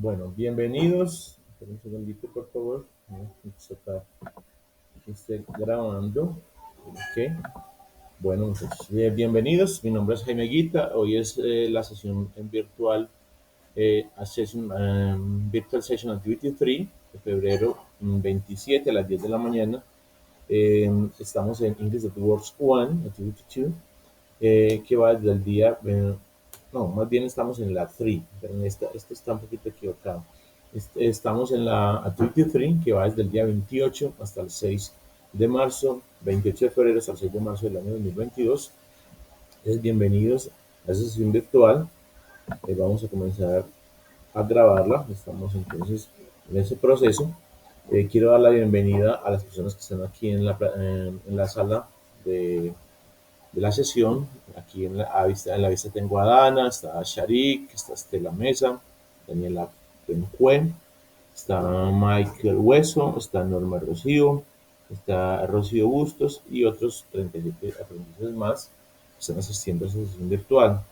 Bueno, bienvenidos. Esperen un segundito, por favor. Esto está que esté grabando. Ok. Bueno, muchachos, bienvenidos. Mi nombre es Jaime Guita. Hoy es la sesión en virtual, Virtual Session Activity 3 de febrero 27 a las 10 de la mañana. Estamos en English at Works 1, Activity 2, que va desde el día, no, más bien estamos en la 3, pero en esta está un poquito equivocado. Estamos en la Activity 3, que va desde el día 28 hasta el 6 de marzo, 28 de febrero hasta el 6 de marzo del año 2022. Entonces, bienvenidos a esta sesión virtual. Vamos a comenzar a grabarla. Estamos entonces en ese proceso. Quiero dar la bienvenida a las personas que están aquí en la sala de la sesión. Aquí en la vista tengo a Dana, está Sharik, está Estela Mesa, Daniela Penjue, está Michael Hueso, está Norma Rocío, está Rocío Bustos y otros 37 aprendices más que están asistiendo a esta sesión virtual.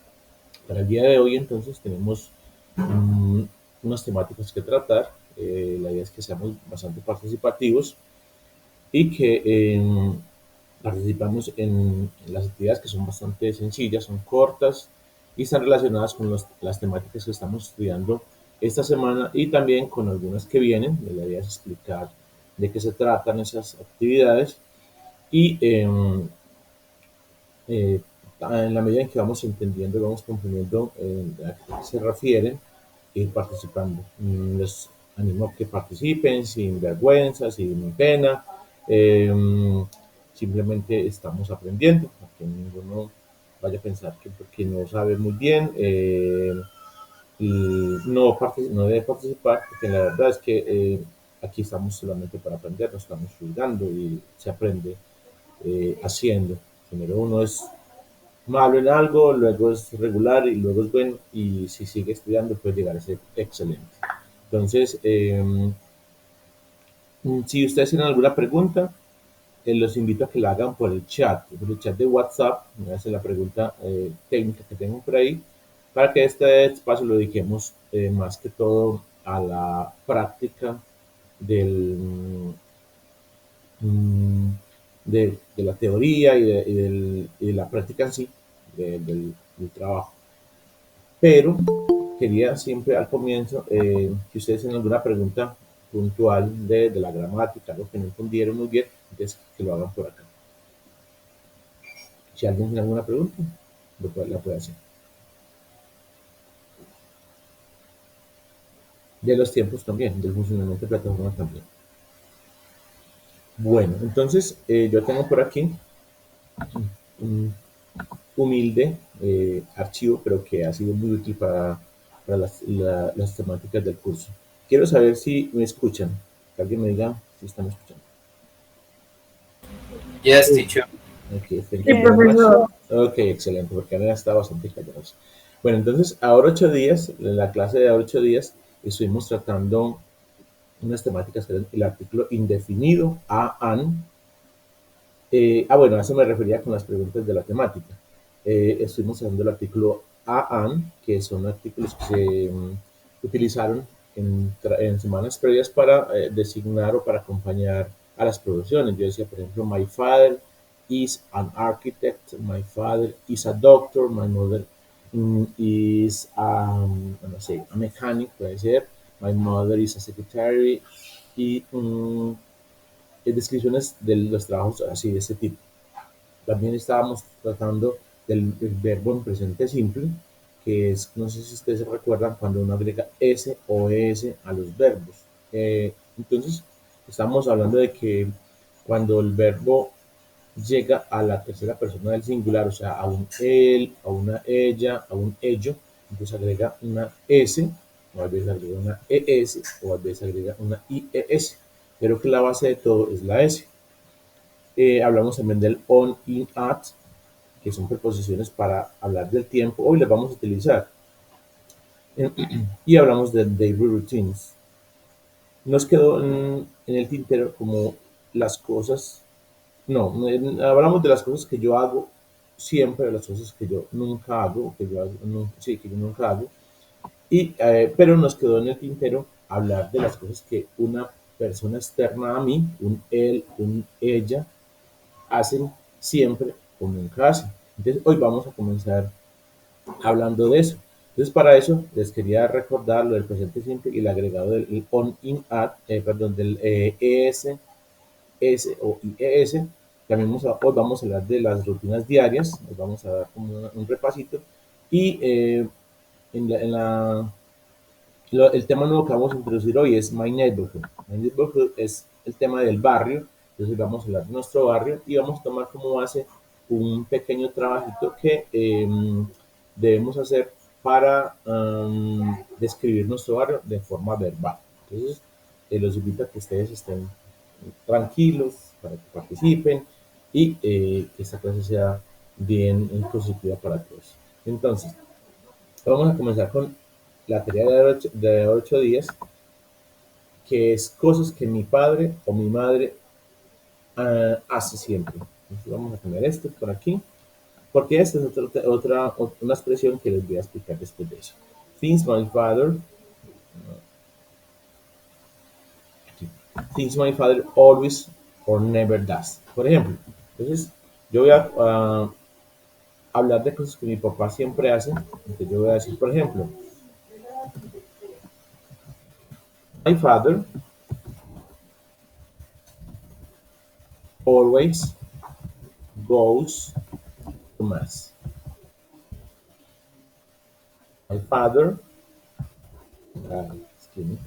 Para el día de hoy entonces tenemos mm, unas temáticas que tratar. La idea es que seamos bastante participativos y que participamos en las actividades que son bastante sencillas, son cortas y están relacionadas con las temáticas que estamos estudiando esta semana y también con algunas que vienen. La idea es explicar de qué se tratan esas actividades y eh, en la medida en que vamos entendiendo y vamos comprendiendo a qué se refieren, ir participando. Les animo a que participen sin vergüenza, sin pena. Eh, Simplemente estamos aprendiendo, para que ninguno vaya a pensar que porque no sabe muy bien y no debe participar, porque la verdad es que aquí estamos solamente para aprender, no estamos juzgando y se aprende haciendo. Primero uno es malo en algo, luego es regular y luego es bueno, y si sigue estudiando puede llegar a ser excelente. Entonces, si ustedes tienen alguna pregunta, los invito a que la hagan por el chat de WhatsApp. Me hacen la pregunta técnica que tengo por ahí, para que este espacio lo dediquemos más que todo a la práctica del, mm, de la teoría y de la práctica en sí, del trabajo. Pero quería siempre al comienzo que ustedes tengan alguna pregunta puntual de la gramática, algo que no entendieron muy bien, entonces que lo hagan por acá. Si alguien tiene alguna pregunta, la puede hacer. De los tiempos también, del funcionamiento de plataforma también. Bueno, entonces yo tengo por aquí un humilde archivo, pero que ha sido muy útil para las temáticas del curso. Quiero saber si me escuchan, que alguien me diga si están escuchando. Yes, teacher. Okay, thank Sí, you very much. profesor. Ok, excelente, porque Ana está bastante callados. Bueno, entonces, ahora 8 días, en la clase de ahora 8 días, estuvimos tratando unas temáticas que eran el artículo indefinido, an. Bueno, a eso me refería con las preguntas de la temática. Estuvimos hablando del artículo an, que son artículos que se utilizaron en semanas previas para designar o para acompañar a las producciones. Yo decía, por ejemplo, my father is an architect, my father is a doctor, my mother is no sé, a mechanic, puede ser, my mother is a secretary, y descripciones de los trabajos así de este tipo. También estábamos tratando del verbo en presente simple, que es, no sé si ustedes se recuerdan, cuando uno agrega s o es a los verbos. Entonces, estamos hablando de que cuando el verbo llega a la tercera persona del singular, o sea, a un él, a una ella, a un ello, entonces agrega una s, o a veces agrega una es, o a veces agrega una ies, pero que la base de todo es la s. Hablamos también del on, in, at, que son preposiciones para hablar del tiempo. Hoy las vamos a utilizar. Y hablamos del daily routines. Nos quedó en el tintero como las cosas, no, hablamos de las cosas que yo hago siempre, de las cosas que yo nunca hago, que yo hago, no, sí, que yo nunca hago. Pero nos quedó en el tintero hablar de las cosas que una persona externa a mí, un él, un ella, hacen siempre o nunca hacen. Entonces, hoy vamos a comenzar hablando de eso. Entonces, para eso les quería recordar lo del presente simple y el agregado del on, in, at, perdón, del es, s o ies. También hoy vamos a hablar de las rutinas diarias, nos vamos a dar como un repasito. Y en la el tema nuevo que vamos a introducir hoy es My Neighborhood. My Neighborhood es el tema del barrio, entonces vamos a hablar de nuestro barrio y vamos a tomar como base un pequeño trabajito que debemos hacer para describir nuestro barrio de forma verbal. Entonces, los invito a que ustedes estén tranquilos, para que participen y que esta clase sea bien positiva para todos. Entonces, vamos a comenzar con la tarea de 8 días, que es cosas que mi padre o mi madre hace siempre. Entonces vamos a poner esto por aquí, porque esta es una expresión que les voy a explicar después de eso. Things my father, things my father always or never does. Por ejemplo, entonces yo voy a hablar de cosas que mi papá siempre hace. Entonces yo voy a decir, por ejemplo, my father always goes to mass. My father, excuse me,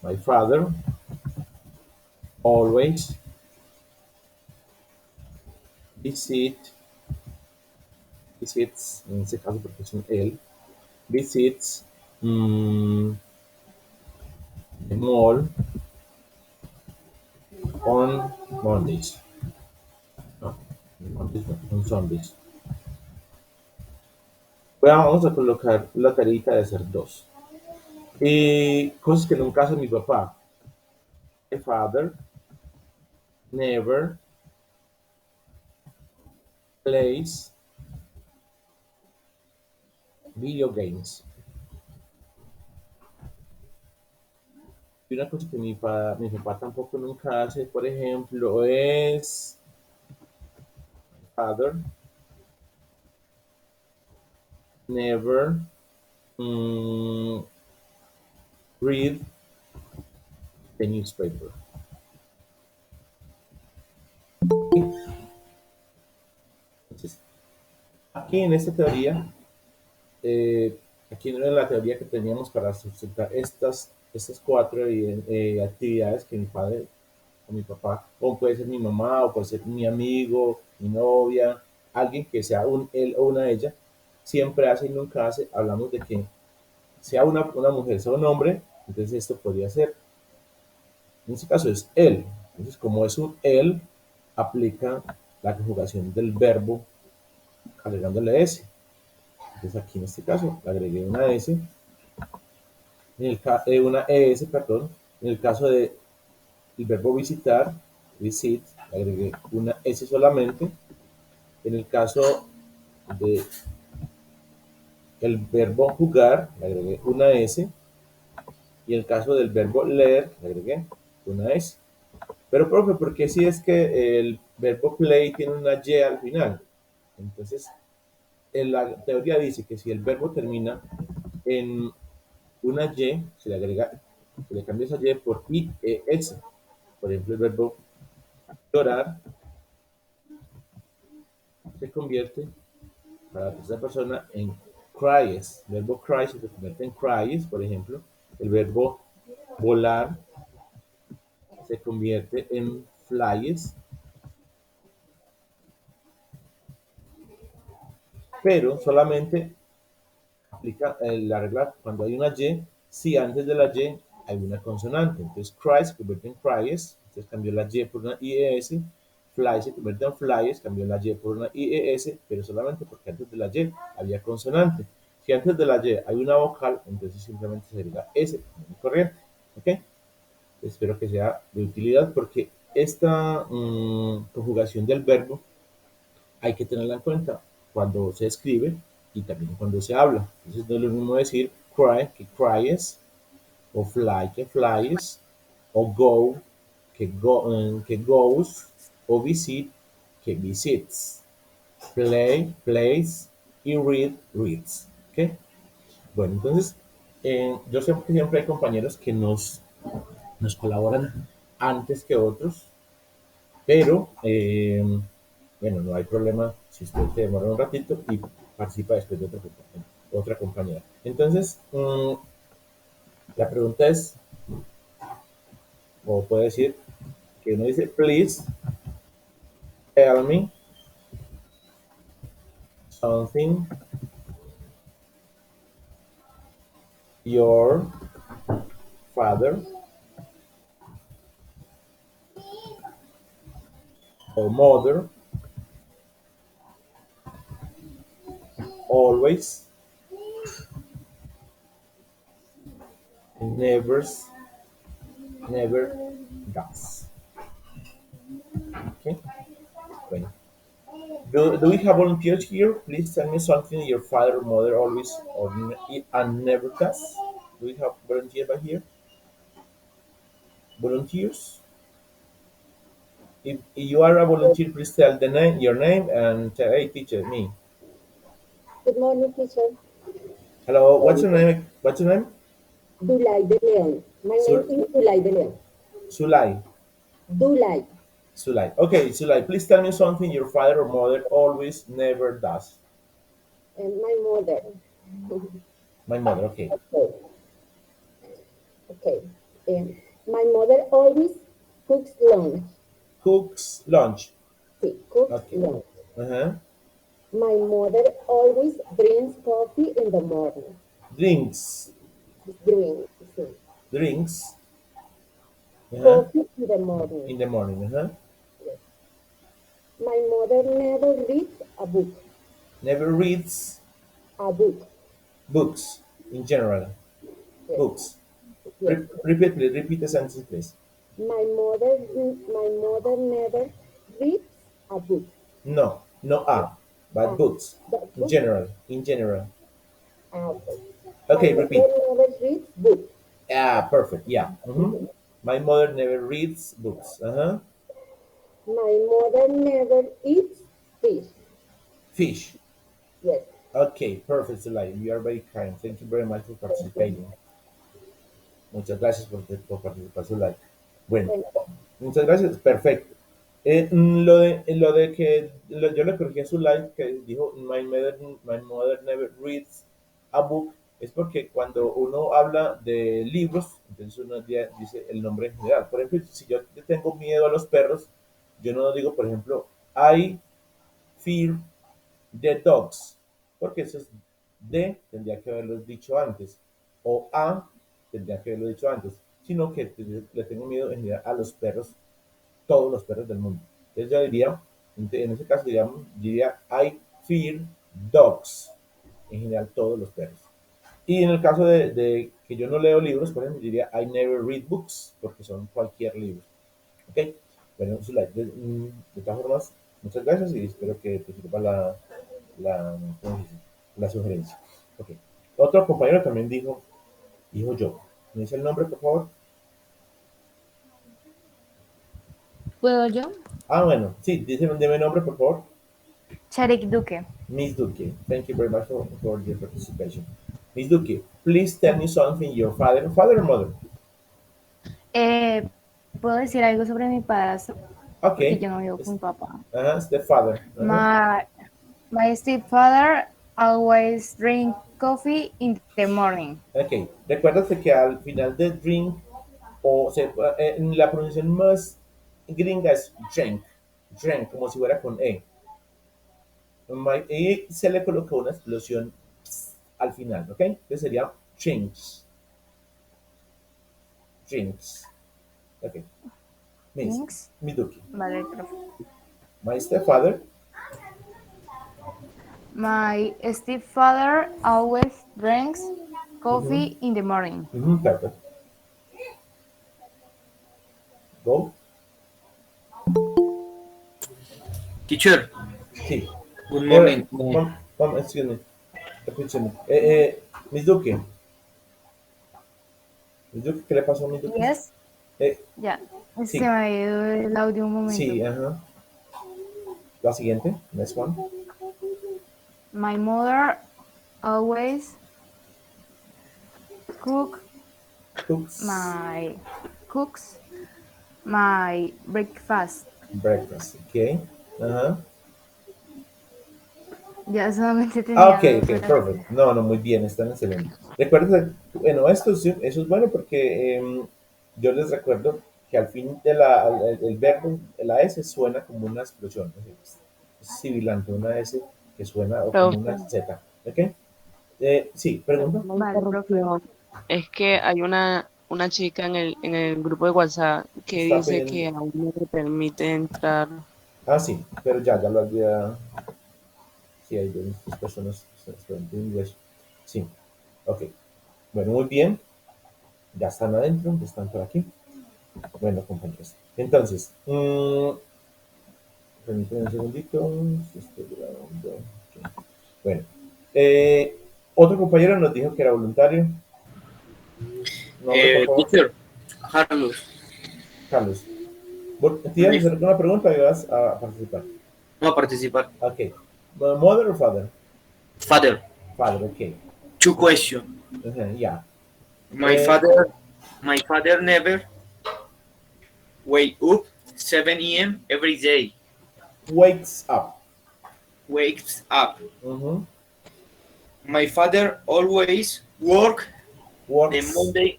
my father always visit, visits, en este caso porque es un él, visits the mall on Mondays. No, Mondays no, on Sundays. Bueno, vamos a colocar la tarita de hacer dos. Y cosas que nunca hace mi papá. My father never plays video games. Y una cosa que mi papá tampoco nunca hace, por ejemplo, es father never read the newspaper. Entonces, aquí en esta teoría, aquí en la teoría que teníamos para sustentar estas cuatro actividades que mi padre o mi papá, o puede ser mi mamá, o puede ser mi amigo, mi novia, alguien que sea un él o una ella, siempre hace y nunca hace, hablamos de que sea una mujer, sea un hombre, entonces esto podría ser, en este caso es él. Entonces, como es un él, aplica la conjugación del verbo agregándole S. Entonces aquí en este caso le agregué una S, una ES, perdón. En el caso de el verbo visitar, visit, le agregué una S solamente. En el caso de el verbo jugar, le agregué una S. Y en el caso del verbo leer, le agregué una S. Pero, profe, ¿por qué si es que el verbo play tiene una Y al final? Entonces, en la teoría dice que si el verbo termina en una Y, se le cambia esa Y por IES. Por ejemplo, el verbo llorar se convierte para la tercera persona en cries. El verbo cry se convierte en cries, por ejemplo. El verbo volar se convierte en flies. Pero solamente aplica la regla cuando hay una Y, si antes de la Y hay una consonante. Entonces, cry se convierte en cries, entonces cambió la Y por una IES. Fly se convierte en flies, cambió la Y por una IES, pero solamente porque antes de la Y había consonante. Si antes de la Y hay una vocal, entonces simplemente sería S, corriente. ¿Ok? Espero que sea de utilidad porque esta conjugación del verbo hay que tenerla en cuenta cuando se escribe y también cuando se habla. Entonces no es lo mismo decir cry, que cries, o fly, que flies, o go, que goes, o visit, que visits, play, plays, y read, reads. ¿Ok? Bueno, entonces, yo sé que siempre hay compañeros que nos colaboran antes que otros, pero bueno, no hay problema si usted se demora un ratito y participa después de otra compañera. Entonces, la pregunta es, o puede decir, que uno dice, please tell me something your father or mother always never never does. Okay. Bueno. Do we have volunteers here? Please tell me something your father or mother always or and never does. Do we have volunteers by here? Volunteers? If you are a volunteer, please tell the name, your name, and tell, hey, teacher, me. Good morning, teacher. Hello, what's your name? What's your name? Dulay de Leon. My name Sul- is Dulay de Leon. Sulai. Dulay. Sulai. Okay, Sulai, please tell me something your father or mother always never does. And my mother. My mother, okay. Okay. Okay. My mother always cooks lunch. Cooks lunch. Sí, cooks Okay. lunch. Uh-huh. My mother always drinks coffee in the morning. Drinks. Drink, sí. Drinks. Uh-huh. Coffee in the morning. In the morning. Uh-huh. Yes. My mother never reads a book. Never reads A book. books in general. Yes. Books. Yes. Repeat, please. Repeat the sentence, please. My mother never reads a book. No, no but Ah, books. that In book. general. In general. Okay. My Okay, mother repeat. never reads books. Perfect. Yeah. Mm-hmm. My mother never reads books. Uh-huh. My mother never eats fish. Fish. Yes. Okay, perfect, Zulay. You are very kind. Thank you very much for Thank you. participating. Muchas gracias por participar, Zulay. Bueno, Thank you. muchas gracias. Perfecto. Lo de que yo le corregí a Zulay que dijo my mother never reads a book es porque cuando uno habla de libros, entonces uno dice el nombre en general. Por ejemplo, si yo le tengo miedo a los perros, yo no digo, por ejemplo, I fear the dogs, porque eso es de, tendría que haberlo dicho antes, o a, tendría que haberlo dicho antes, sino que le tengo miedo en general a los perros, todos los perros del mundo. Entonces yo diría, en ese caso diría I fear dogs, en general todos los perros. Y en el caso de que yo no leo libros, por ejemplo, diría I never read books, porque son cualquier libro. ¿Ok? Bueno, de todas formas, muchas gracias y espero que te sirva ¿cómo se dice? La sugerencia. Ok. Otro compañero también dijo yo. ¿Me dice el nombre, por favor? ¿Puedo yo? Bueno, sí, dime el nombre, por favor. Sharik Duque. Miss Duque. Thank you very much for your participation. Miss Duque, please tell me something your father or mother? Eh, ¿Puedo decir algo sobre mi padrastro? Porque Okay. yo no vivo con mi papá. Stepfather. My, my stepfather always drink coffee in the morning. Ok. Recuérdate que al final de drink, en la pronunciación más gringa es drink. Drink, como si fuera con E. Y se le colocó una explosión al final, ¿ok? Entonces sería drinks. Drinks. Ok. Miss. Drinks. Miduki. Vale, profe. My stepfather. My stepfather always drinks Mhm. coffee in the morning. Perfect. Go. Teacher, Sí. good morning. Excuse me. Excuse me. Miss Duque. ¿Qué le pasó a mi Duque? Yes. Eh, Ya. sí, Se me ha ido el audio un momento. sí, ajá. La siguiente, next one. My mother always cook Cooks my cooks my breakfast. breakfast, ok. Ajá. Ya solamente Ah, tenía ok, dos ok, oraciones. perfect. No, no, muy bien, están excelentes. Recuerda, bueno, eso es bueno porque yo les recuerdo que al fin el verbo, la S suena como una explosión, es sibilante, una S que suena o como una Profe, Z, ¿ok? Sí, pregunta. una Vale, profe. interrupción. Es que hay una chica en el grupo de WhatsApp que Está dice pidiendo, que aún no le permite entrar. ah, sí, pero ya lo había, sí, hay dos personas estudiantes de inglés, sí, ok, bueno, muy bien, ya están adentro, ya están por aquí. Bueno, compañeros. Entonces, permítanme un segundito. Estoy grabando. Ok. Bueno, eh, otro compañero nos dijo que era voluntario. Nombre, por favor. Teacher, Carlos, Carlos. ¿Tienes que my, hacer una pregunta y vas a participar? no a participar. Ok. Mother or father? Father, Father, ok. two questions. Ya. My Eh, father, my father never wake up 7 a.m. every day. wakes up. Wakes up. Mhm. My father always work the Works Monday,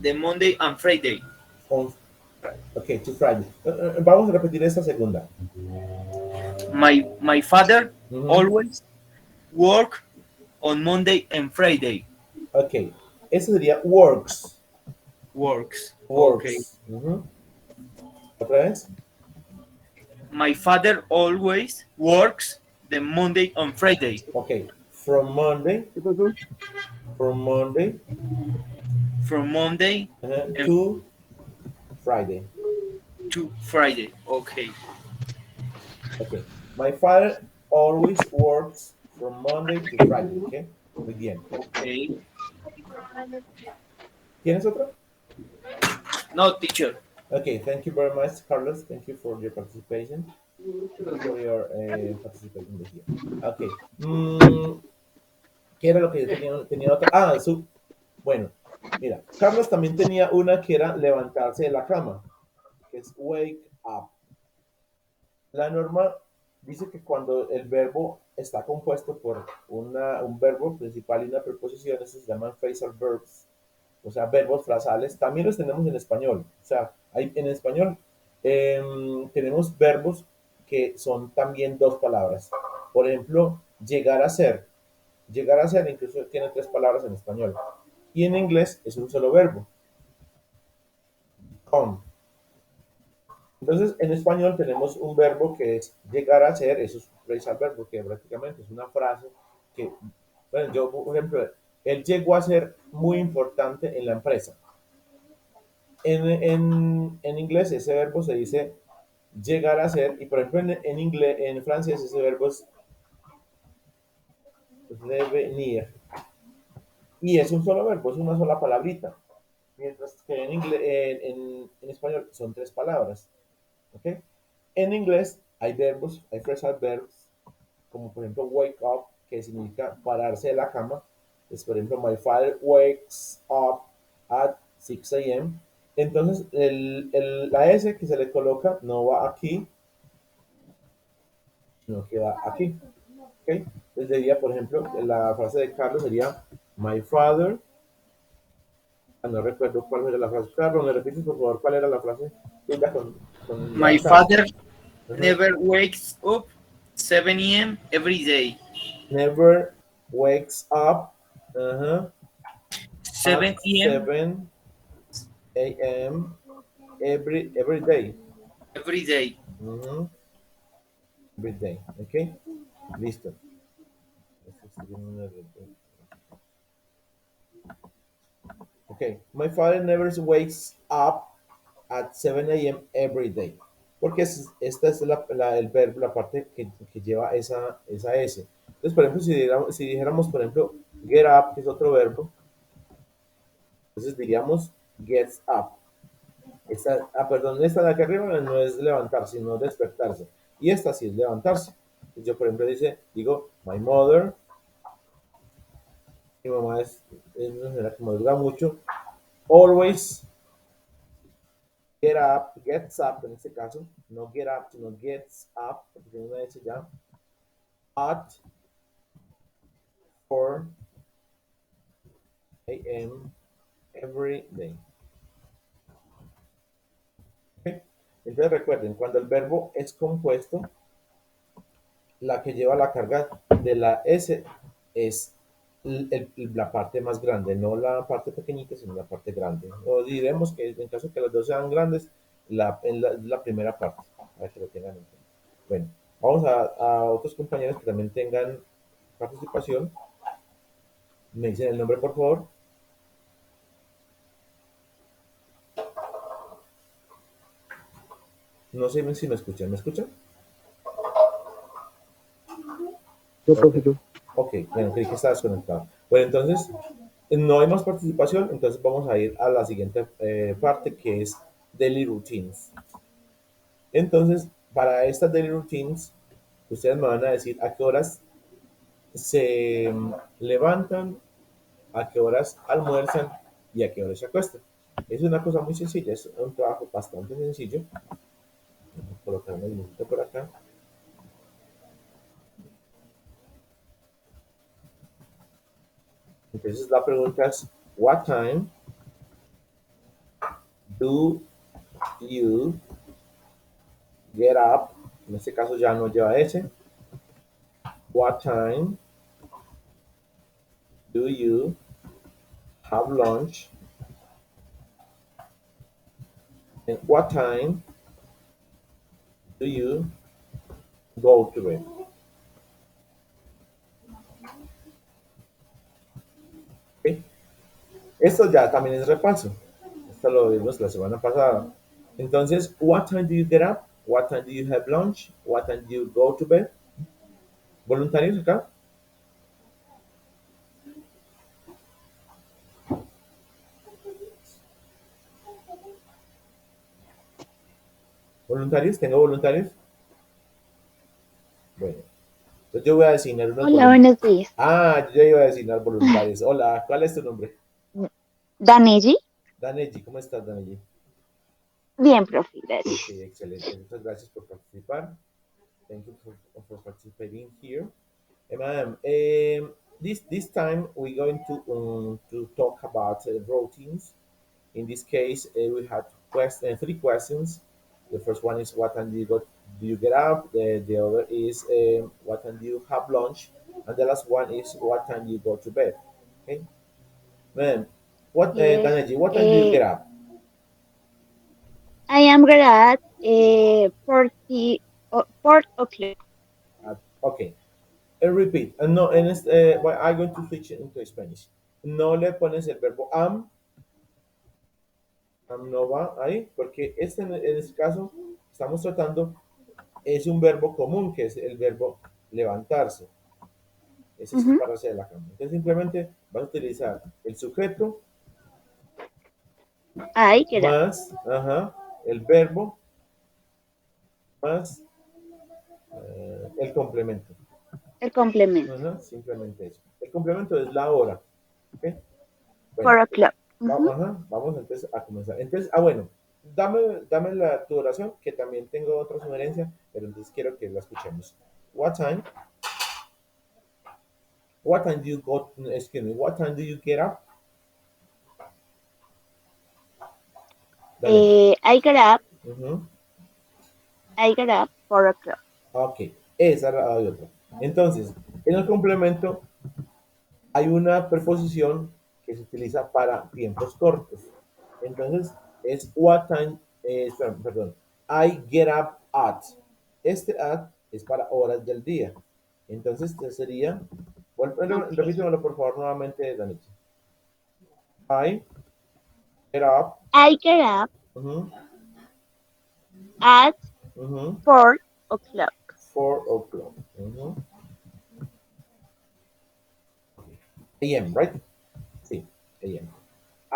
the Monday and Friday. on. Ok, to Friday. Vamos a repetir esta segunda. My father Mhm. always work on Monday and Friday. Ok. Ese sería works. Works. Okay. Works. Ujú. ¿Otra vez? My father always works the Monday and Friday. Ok. From Monday From Monday and to Friday. to Friday. Okay. Ok. My father always works from Monday to Friday. Ok. Muy bien. Okay. ¿Tienes otro? No, teacher. Okay. Thank you very much, Carlos. Thank you for your participation. For your participation here. Ok. ¿Qué era lo que yo tenía otra? Ah, bueno, mira, Carlos también tenía una que era levantarse de la cama, que es wake up. La norma dice que cuando el verbo está compuesto por un verbo principal y una preposición, esos se llaman phrasal verbs, o sea, verbos frasales. También los tenemos en español. O sea, en español tenemos verbos que son también dos palabras. Por ejemplo, llegar a ser. Llegar a ser incluso tiene tres palabras en español. Y en inglés es un solo verbo. Come. Entonces, en español tenemos un verbo que es llegar a ser, eso es un phrasal verbo, que prácticamente es una frase que, bueno, yo, por ejemplo, él llegó a ser muy importante en la empresa. En inglés ese verbo se dice llegar a ser, y por ejemplo en inglés, en francés ese verbo es devenir. Y es un solo verbo, es una sola palabrita. Mientras que en, inglés, en español son tres palabras. ¿Ok? En inglés hay verbos, hay phrasal verbs, como por ejemplo wake up, que significa pararse de la cama. Es por ejemplo, my father wakes up at 6 a.m. Entonces, la S que se le coloca no va aquí, sino que va aquí. ¿Ok? Entonces sería, por ejemplo, la frase de Carlos sería, my father, no recuerdo cuál era la frase. Carlos, ¿me repites por favor cuál era la frase tuya con My levantarse? father Ajá. never wakes up 7 a.m. every day. Never wakes up at 7 a.m. 7 a.m. every day. every day. Ujú. Every day. ¿Ok? Listo. Ok. My father never wakes up at 7 a.m. every day. Porque esta es el verbo, la parte que lleva esa S. Entonces, por ejemplo, si dijéramos, por ejemplo, get up, que es otro verbo, Entonces diríamos gets up. Perdón, esta de aquí arriba no es levantarse, sino despertarse. Y esta sí es levantarse. Yo, por ejemplo, digo, my mother, mi mamá es una señora que madruga mucho, always gets up en este caso, no get up, sino gets up, porque tiene una S ya, at 4 a.m. every day. ¿Okay? Entonces recuerden, cuando el verbo es compuesto, la que lleva la carga de la S es la parte más grande, no la parte pequeñita, sino la parte grande. O diremos que en caso que las dos sean grandes, la primera parte, para que lo tengan en cuenta. Bueno, vamos a otros compañeros que también tengan participación. Me dicen el nombre, por favor. No sé si me escuchan. ¿Me escuchan? Yo, profe, yo. Ok, bueno, creí que estabas conectado. Bueno, entonces, no hay más participación, entonces vamos a ir a la siguiente parte, que es daily routines. Entonces, para estas daily routines, ustedes me van a decir a qué horas se levantan, a qué horas almuerzan y a qué horas se acuestan. Es una cosa muy sencilla, es un trabajo bastante sencillo. Vamos a colocar un minutito por acá. Entonces la pregunta es, what time do you get up? En este caso ya no lleva S. What time do you have lunch? And what time do you go to bed? ¿Okay? Esto ya también es repaso. Esto lo vimos la semana pasada. Entonces, what time do you get up? What time do you have lunch? What time do you go to bed? ¿Voluntarios acá? ¿Voluntarios? ¿Tengo voluntarios? Bueno, entonces yo voy a designar unos Hola, voluntarios. buenos días. Ah, yo iba a designar voluntarios. Hola, ¿cuál es tu nombre? Daneji. Daneji, ¿cómo estás, Daneji? Bien, profe, Ok, gracias. excelente. Muchas gracias por participar. Thank you for participating here. Ma'am, this time we're going to talk about routines. In this case, we had three questions. The first one is what time do you get up? The other is what time do you have lunch? And the last one is what time do you go to bed? Okay, ma'am. Yes. Daneji, what time do you get up? I am glad 4 o'clock. Okay, repeat. No, well, I'm going to switch into Spanish. No le pones el verbo am no va ahí, porque en este caso estamos tratando, es un verbo común, que es el verbo levantarse. Ese sí es Ujú. para hacer la cama. Entonces simplemente vas a utilizar el sujeto I get up. más, el verbo más el complemento. El complemento. Simplemente eso. El complemento es la hora. ¿Ok? 4 Bueno, o'clock. Ujú. vamos entonces a comenzar. Entonces, bueno, dame tu oración, que también tengo otra sugerencia, pero entonces quiero que la escuchemos. What time do you go, excuse me, what time do you get up? Dale. I get up. Ujú. I get up 4 o'clock. Ok, esa era la otra. Entonces, en el complemento hay una preposición que se utiliza para tiempos cortos. Entonces, es what time, perdón, I get up at. Este at es para horas del día. Entonces, sería, bueno, Okay. repítemelo por favor nuevamente, Danichi. I get up. I get up Ujú, at ujú, 4 o'clock. 4 o'clock. Ujú. AM, right? Sí, AM.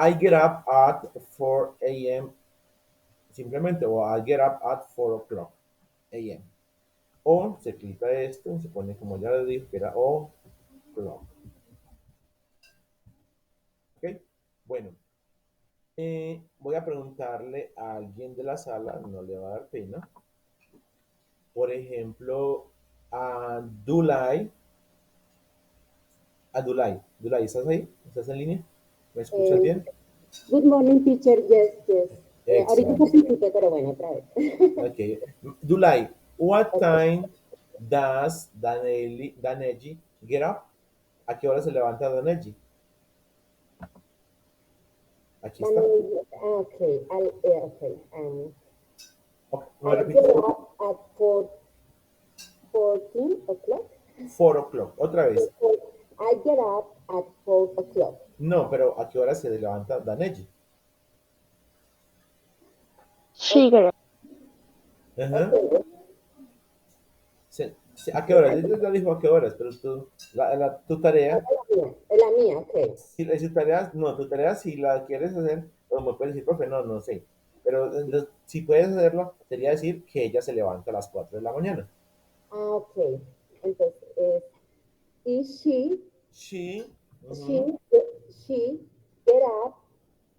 I get up at 4 a.m. simplemente, o I get up at 4 o'clock a.m. O se quita esto, se pone como ya le dije que era o'clock. ¿Ok? Bueno, voy a preguntarle a alguien de la sala, no le va a dar pena. Por ejemplo, a Dulay. A Dulay. Dulay, ¿estás ahí? ¿Estás en línea? ¿Me escuchas bien? Good morning, teacher. Yes, yes. Ahorita Excellent. participé, pero bueno, otra vez. Okay. Dulay, what time does Daneji get up? ¿A qué hora se levanta Daneji? Aquí está. Okay, okay. Ok, ¿me I repite? get up at 14 o'clock. 4 o'clock. Otra vez. I get up at 4 o'clock. No, pero ¿a qué hora se levanta Daneji? She got up. Ajá. ¿A qué hora? Yo ya dijo a qué horas, pero tu tarea, Es la mía, okay. si tu tarea, no, tu tarea si la quieres hacer, o me puedes decir, profe, no, no sé. Pero si puedes hacerlo, sería decir que ella se levanta a las 4 de la mañana. Okay. Entonces, is She, she, she get up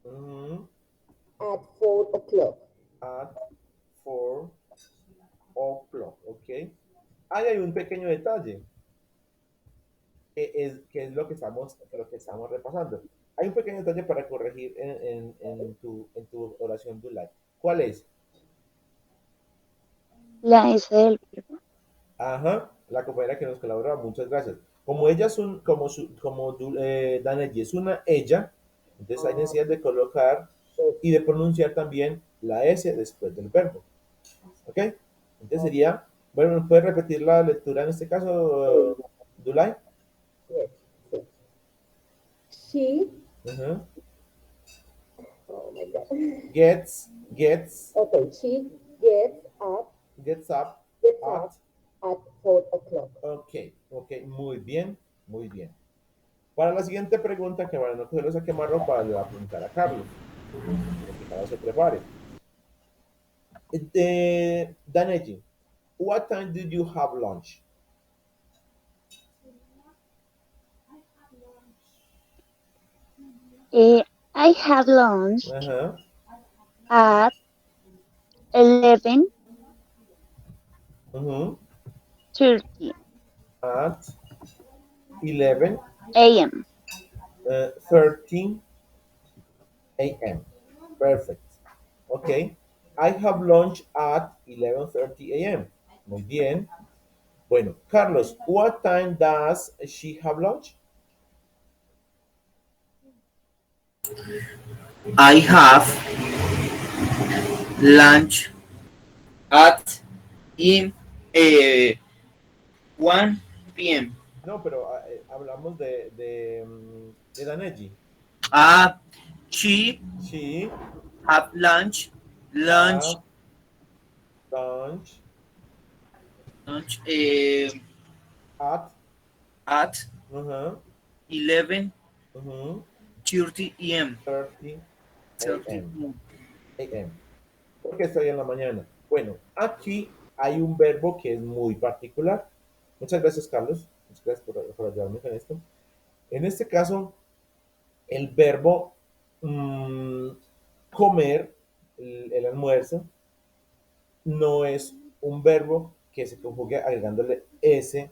ujú, at 4 o'clock. at 4 o'clock, ¿ok? Ahí hay un pequeño detalle, que es lo que estamos repasando. Hay un pequeño detalle para corregir en tu oración Dulay. ¿Cuál es? La S del verbo. Ajá, la compañera que nos colabora, muchas gracias. Como ella es Daneji es una ella, entonces hay necesidad de colocar y de pronunciar también la S después del verbo. ¿Ok? Entonces sería, bueno, ¿puedes repetir la lectura en este caso, Dulay? Yes, yes. She, Ajá. oh my God. Gets Okay, she gets up, up gets at, up at 4 o'clock. ok, muy bien, muy bien. Para la siguiente pregunta, que van a cogerlos a quemarropa, le voy a preguntar a Carlos, para que Carlos se prepare. Daneji, what time did you have lunch? I had lunch Ajá. at 11:30 Ujú. At 11 a.m. 13 a.m. Perfect. Okay. I have lunch at 11:30 a.m. Muy bien. Bueno, Carlos, what time does she have lunch? I have lunch at in 1 p.m. No, pero hablamos de Daneji. She She have lunch have lunch lunch at at uh-huh, 11:30 uh-huh, a.m. 30 30 a.m. a.m. Porque estoy en la mañana. Bueno, aquí hay un verbo que es muy particular. Muchas gracias, Carlos. Muchas gracias por ayudarme con esto. En este caso, el verbo comer, el almuerzo, no es un verbo que se conjugue agregándole S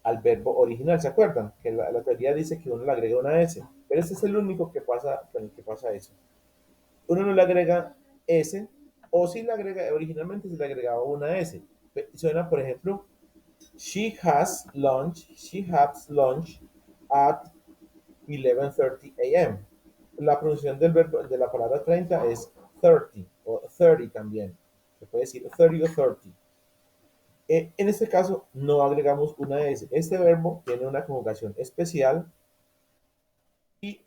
al verbo original. ¿Se acuerdan? Que la teoría dice que uno le agrega una S, pero ese es el único que pasa con el que pasa eso. Uno no le agrega S, o si le agrega, originalmente se le agregaba una S. Suena, por ejemplo, she has lunch at 11:30 a.m. La pronunciación del verbo de la palabra 30 es 30 o 30 también. Se puede decir 30 o 30. En este caso no agregamos una S. Este verbo tiene una conjugación especial y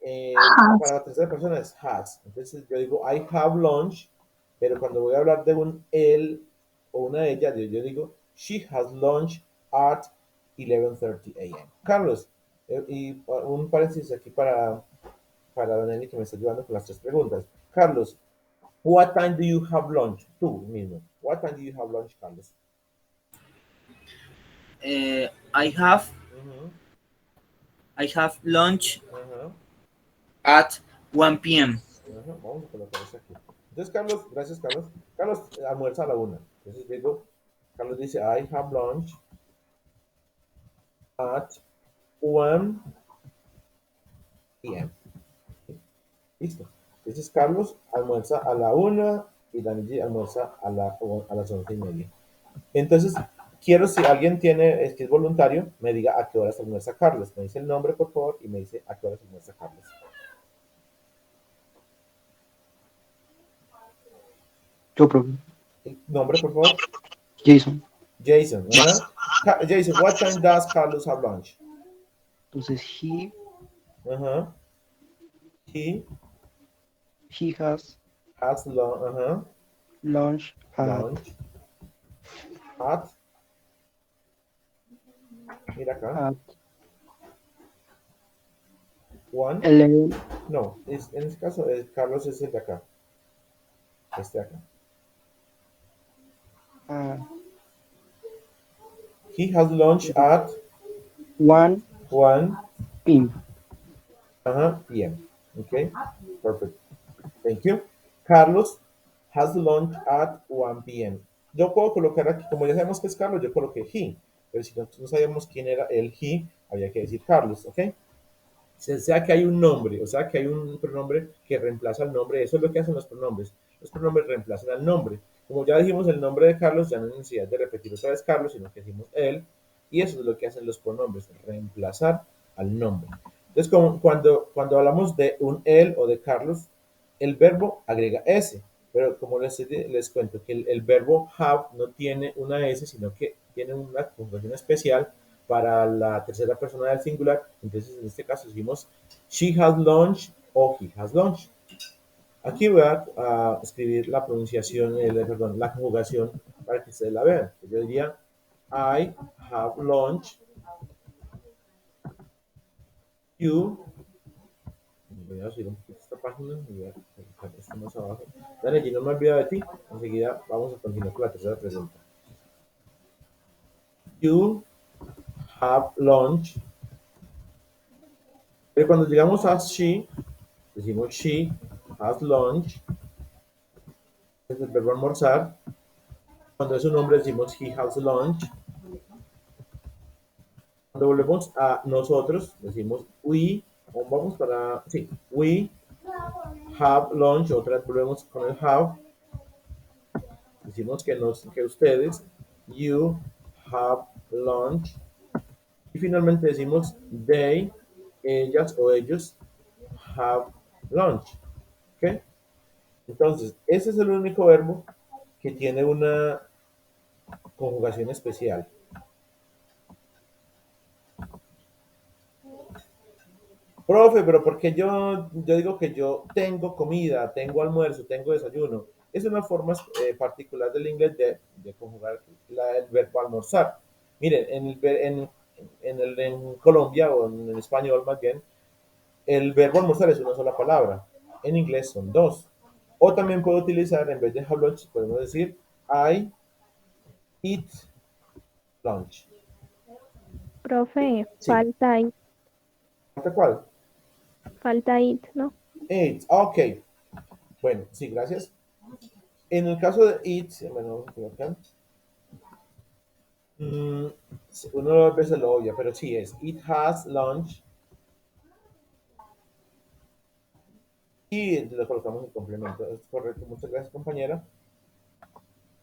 para la tercera persona es has. Entonces yo digo I have lunch, pero cuando voy a hablar de un él o una ella, yo digo she has lunch at 11:30 a.m. Carlos, y un paréntesis aquí para Daniel, que me está ayudando con las 3 preguntas. Carlos, what time do you have lunch? Tú mismo. What time do you have lunch, Carlos? I have Ujú, lunch ajá, at 1 p.m. ajá. Vamos a colocar eso aquí. Entonces, Carlos, gracias, Carlos. Carlos almuerza a la 1. Entonces digo, Carlos dice, I have lunch at 1 p.m. Listo. Entonces, Carlos almuerza a la 1 y Daniel almuerza a las 11:30. Entonces, quiero, si alguien tiene, es que es voluntario, me diga a qué horas almuerza Carlos. Me dice el nombre, por favor, y me dice a qué horas almuerza Carlos. Yo, profe. El nombre, por favor. Jason. Jason. Ajá. Jason, what time does Carlos have lunch? Entonces, Ajá. He he has has ajá, lunch lunch at, mira acá, at 1. 11. No, en este caso, Carlos es el de acá. Este de acá. He has lunch at 1 1 p.m. p.m. Okay, perfect. Thank you. Carlos has lunch at 1 p.m. Yo puedo colocar aquí, como ya sabemos que es Carlos, yo coloqué he, pero si nosotros no sabíamos quién era el he, había que decir Carlos, ¿ok? Sea que hay un nombre, o sea que hay un pronombre que reemplaza el nombre, eso es lo que hacen los pronombres. Los pronombres reemplazan al nombre. Como ya dijimos el nombre de Carlos, ya no hay necesidad de repetir otra vez Carlos, sino que decimos él, y eso es lo que hacen los pronombres, reemplazar al nombre. Entonces, cuando hablamos de un él o de Carlos, el verbo agrega S, pero como les cuento que el verbo have no tiene una S, sino que tiene una conjugación especial para la tercera persona del singular. Entonces, en este caso decimos she has lunch o he has lunch. Aquí voy a escribir la pronunciación, perdón, la conjugación para que ustedes la vean. Yo diría I have lunch. You. Voy a subir un poquito esta página y voy a colocar esto más abajo. Dale, aquí no me olvido de ti. Enseguida vamos a continuar con la tercera pregunta. You have lunch. Pero cuando llegamos a she, decimos she has lunch. Es el verbo almorzar. Cuando es un hombre decimos he has lunch. Cuando volvemos a nosotros decimos we. Vamos para, sí, we have lunch. Otra vez volvemos con el have. Decimos que ustedes, you have lunch. Y finalmente decimos they, ellas o ellos have lunch. ¿Ok? Entonces, ese es el único verbo que tiene una conjugación especial. Profe, pero porque yo digo que yo tengo comida, tengo almuerzo, tengo desayuno? Es una forma particular del inglés de conjugar el verbo almorzar. Miren, en Colombia o en el español más bien, el verbo almorzar es una sola palabra. En inglés son 2. O también puedo utilizar, en vez de have lunch, podemos decir I eat lunch. Profe, Sí. ¿Falta cuál? falta it, ¿no? Eat. Ok. Bueno, sí, gracias. En el caso de eat, bueno, vamos a colocar. Uno a veces lo obvia, pero sí es it has lunch. Y le colocamos el complemento. Es correcto, muchas gracias, compañera.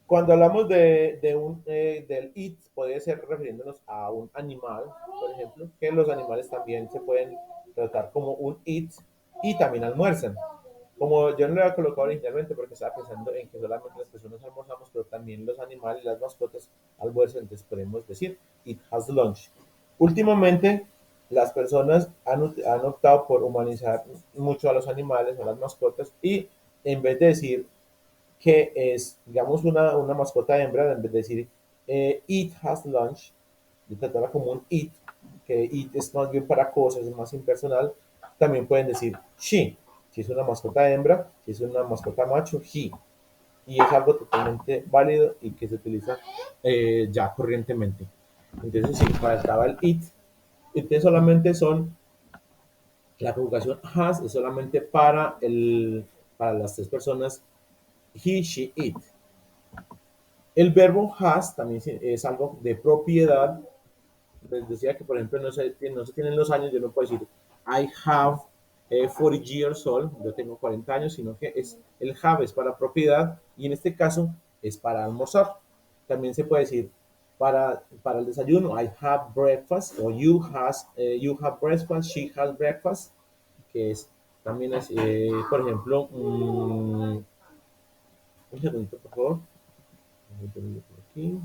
Cuando hablamos del it, puede ser refiriéndonos a un animal, por ejemplo, que los animales también se pueden tratar como un it y también almuerzan. Como yo no lo había colocado originalmente porque estaba pensando en que solamente las personas almorzamos, pero también los animales, las mascotas almuerzan, entonces podemos decir it has lunch. Últimamente, las personas han optado por humanizar mucho a los animales, a las mascotas, y en vez de decir que es, digamos, una mascota hembra, en vez de decir it has lunch, de tratarla como un it, que it es más bien para cosas, es más impersonal, también pueden decir she. Si es una mascota hembra, si es una mascota macho, he. Y es algo totalmente válido y que se utiliza ya corrientemente. Entonces, sí, faltaba el it. Entonces, solamente son, la conjugación has es solamente para las tres personas, he, she, it. El verbo has también es algo de propiedad. Les decía que, por ejemplo, no se tienen los años, yo no puedo decir I have 40 years old, yo tengo 40 años, sino que el have es para propiedad y en este caso es para almorzar. También se puede decir para el desayuno, I have breakfast, o you have breakfast, she has breakfast, que es también es, por ejemplo, un segundito, por favor. Por aquí.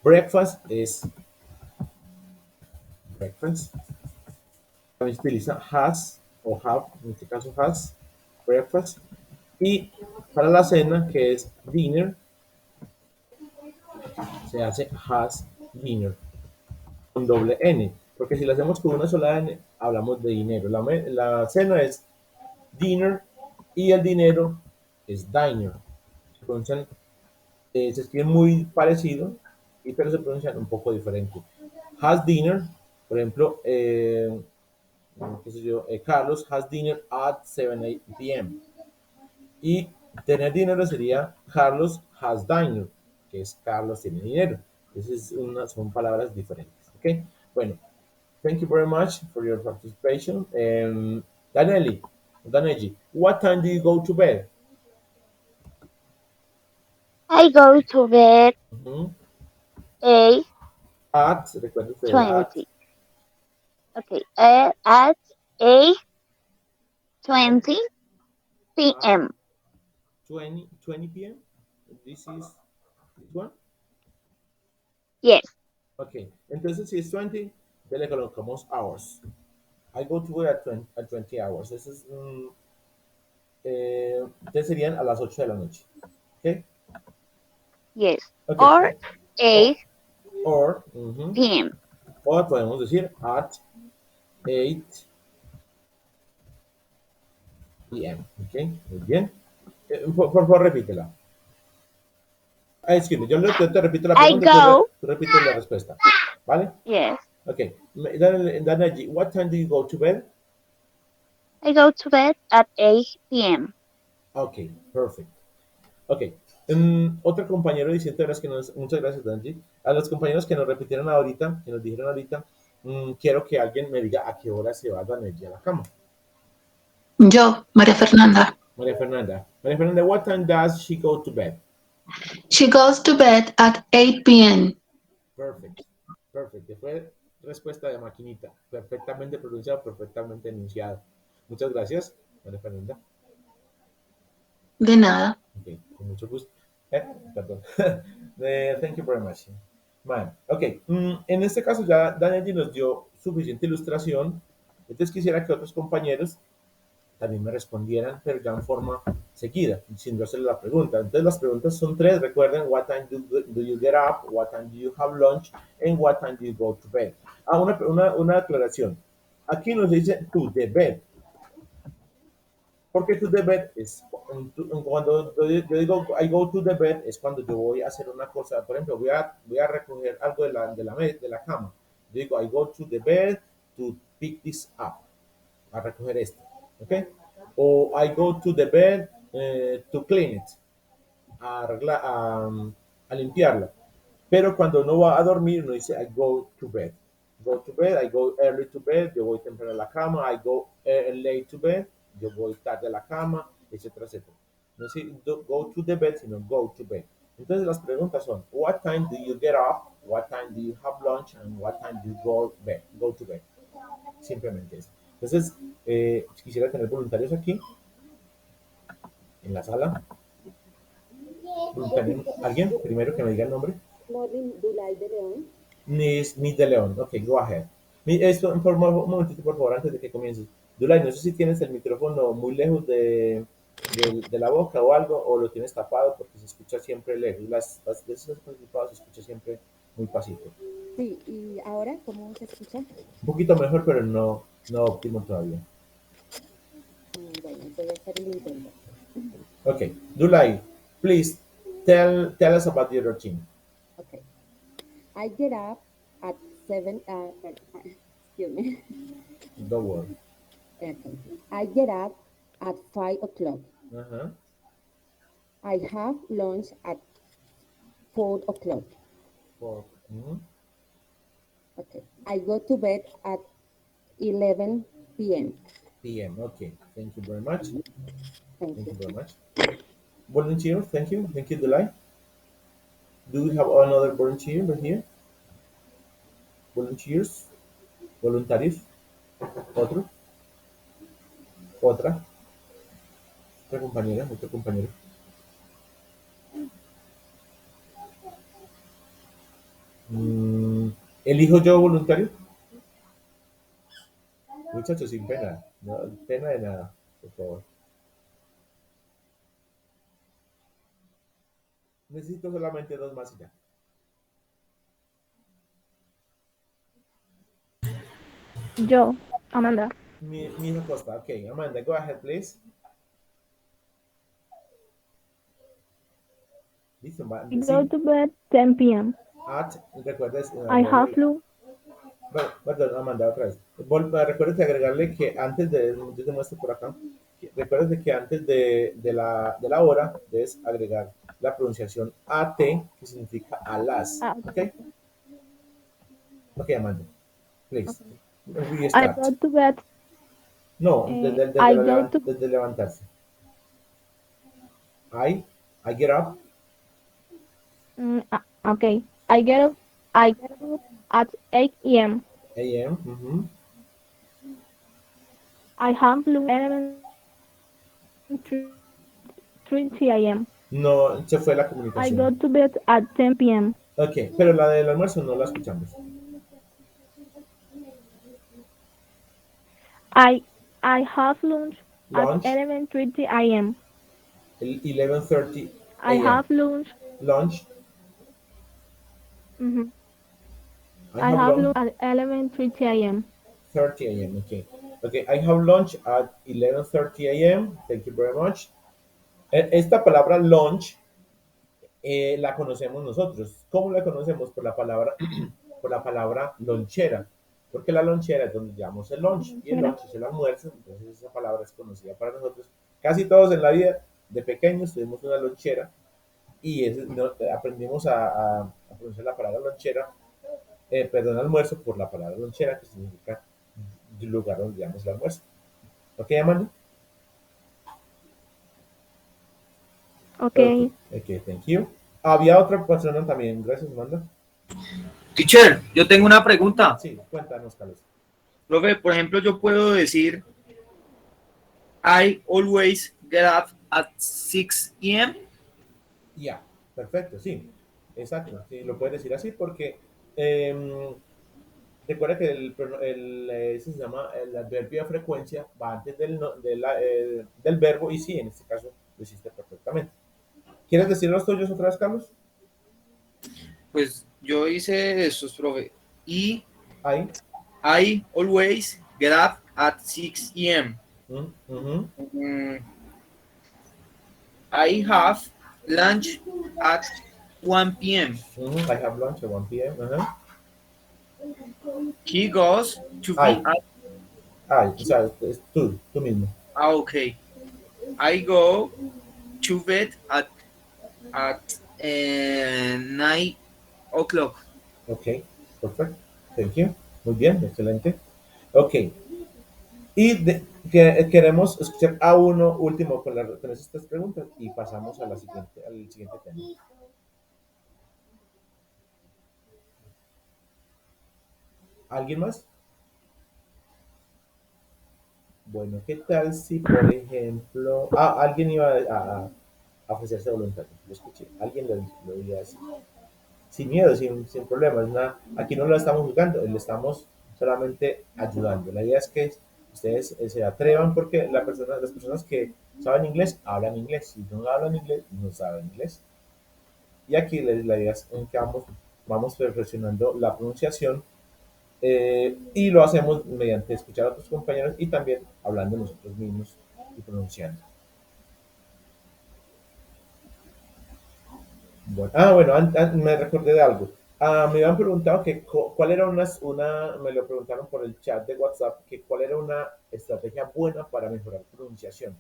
Breakfast es breakfast. También se utiliza has o have, en este caso has, breakfast. Y para la cena, que es dinner, se hace has dinner con doble N. Porque si lo hacemos con una sola N, hablamos de dinero. La cena es dinner y el dinero es diner. Se pronuncian, se escriben muy parecido, pero se pronuncian un poco diferente. Has dinner, por ejemplo, qué sé yo, Carlos has dinner at 7 p.m. Y tener dinero sería Carlos has dinner, que es Carlos tiene dinero. Son palabras diferentes. ¿Ok? Bueno, thank you very much for your participation. Danelli, what time do you go to bed? I go to bed Mhm. 8:20. Recuerda usted, at Okay, at 8:20 p.m. 20 p.m. This is this one. Yes, Ok, entonces si es 20, ya le colocamos hours. I go to bed at 20 hours. Entonces serían a las 8 de la noche. Ok, yes. ok. Or 8 Or p.m. o podemos decir at 8 p.m. Ok, muy bien. Por favor, repítela. Excuse me, yo te repito la I pregunta y go, tú repites la respuesta. ¿Vale? yes, Ok. Danaji, what time do you go to bed? I go to bed at 8 p.m. Ok, perfect. Ok. Otro compañero diciendo muchas gracias, Danji. A los compañeros que nos repitieron ahorita, que nos dijeron ahorita, quiero que alguien me diga a qué hora se va Danji a la cama. Yo, María Fernanda. María Fernanda. María Fernanda, what time does she go to bed? She goes to bed at 8 p.m. Perfect. Perfect. Fue respuesta de maquinita. Perfectamente pronunciado, perfectamente enunciado. Muchas gracias, María Fernanda. De nada. Ok, con mucho gusto. Perdón. Thank you very much. Man, ok, en este caso ya Daniel nos dio suficiente ilustración. Entonces quisiera que otros compañeros también me respondieran, pero ya en forma seguida, sin yo hacerle la pregunta. Entonces las preguntas son tres, recuerden, what time do you get up, what time do you have lunch, and what time do you go to bed. Una aclaración. Aquí nos dice to the bed. Porque to the bed es cuando yo digo I go to the bed es cuando yo voy a hacer una cosa, por ejemplo, voy a recoger algo de la cama. Yo digo I go to the bed to pick this up, a recoger esto, ¿ok? O I go to the bed to clean it, a limpiarla. Pero cuando uno va a dormir, uno dice I go to bed. Go to bed, I go early to bed, yo voy temprano a la cama, I go late to bed, yo voy tarde a la cama, etcétera, etcétera. No es decir go to the bed, sino go to bed. Entonces las preguntas son, what time do you get up, what time do you have lunch, and what time do you go to bed? Simplemente eso. Entonces, quisiera tener voluntarios aquí, en la sala. ¿Alguien? Primero que me diga el nombre. Morning, Dulay de León. Miss de León. Ok, go ahead. Esto, un momentito, por favor, antes de que comiences. Dulay, no sé si tienes el micrófono muy lejos de la boca o algo, o lo tienes tapado porque se escucha siempre lejos. Las veces participadas se escucha siempre muy pasito. Sí, ¿y ahora cómo se escucha? Un poquito mejor, pero no No óptimo todavía. Bueno, voy a hacer el intento. Okay, Dulai, please tell us about your routine. Okay. I get up at 7, excuse me. Don't worry. Okay. I get up at 5 o'clock. Uh-huh. I have lunch at 4 o'clock. Mhm. Okay. I go to bed at 11 p.m. PM. Okay. Thank you very much. Thank Thank you you. very much. Volunteer. Thank you. Thank you, Dulai. Do we have another volunteer right here? Volunteers. Voluntarios. Otro. Otra. Otra compañera. Otro compañero. ¿Elijo yo voluntario? Muchachos, sin pena. No, pena de nada, por favor. Necesito solamente dos más y ya. Yo, Amanda. Mi Costa. Okay, Amanda, go ahead, please. Listo, I go to bed 10 p.m. recuerdes, I have lunch. perdón, Amanda, otra vez. Recuerdes de agregarle que antes de, yo te muestro por acá, recuerdes de que antes de la hora debes agregar la pronunciación AT, que significa a las. Okay. ¿Ok? Ok, Amanda, please. We I start. go to bed. No, desde levantarse. I get up. Okay. I get up at 8 a.m. A.M. Mm-hmm. I have lunch 3 a.m. No, se fue la I comunicación. go to bed at 10 p.m. Ok, pero la del almuerzo no la escuchamos. I have lunch at 11:30 a.m. 11:30 I have lunch. Lunch. Mm-hmm. I have lunch at 11:30 a.m. 30 a.m. Okay. Okay, I have lunch at 11:30 a.m. Thank you very much. Esta palabra lunch la conocemos nosotros. ¿Cómo la conocemos? Por la palabra, por la palabra lonchera. Porque la lonchera es donde llevamos el lunch. Y el lunch es el almuerzo. Entonces esa palabra es conocida para nosotros. Casi todos en la vida, de pequeños, tuvimos una lonchera. Y aprendimos a pronunciar la palabra lonchera, almuerzo, por la palabra lonchera, que significa lugar donde llevamos el almuerzo. ¿Ok, Amanda? Okay. Ok, thank you. Había otra persona también. Gracias, Amanda. Teacher, yo tengo una pregunta. Sí, cuéntanos, Carlos. Profe, por ejemplo, yo puedo decir I always get up at 6 a.m. Ya, perfecto, sí. Exacto, sí, lo puedes decir así porque recuerda que se llama el adverbio de frecuencia va antes del verbo y sí, en este caso lo hiciste perfectamente. ¿Quieres decir los tuyos otra vez, Carlos? Pues yo hice estos, profe. Y I always get up at 6 a.m. I have lunch at 1 p.m. I have lunch at 1 p.m. He goes to I. bed. O sea, es tú mismo. Okay. I go to bed at 9 o'clock. Ok, perfecto. Thank you. Muy bien, excelente. Ok. Y queremos escuchar a uno último con estas preguntas y pasamos al siguiente tema. ¿Alguien más? Bueno, ¿qué tal si, por ejemplo, alguien iba a ofrecerse voluntario? Lo escuché. Alguien lo iba a decir. Sin miedo, sin problemas. Aquí no lo estamos juzgando, le estamos solamente ayudando. La idea es que ustedes se atrevan porque las personas que saben inglés, hablan inglés. Si no hablan inglés, no saben inglés. Y aquí la idea es en que vamos perfeccionando la pronunciación Y lo hacemos mediante escuchar a otros compañeros y también hablando nosotros mismos y pronunciando. Bueno, bueno, me recordé de algo. Me habían preguntado que cuál era me lo preguntaron por el chat de WhatsApp, que cuál era una estrategia buena para mejorar pronunciación.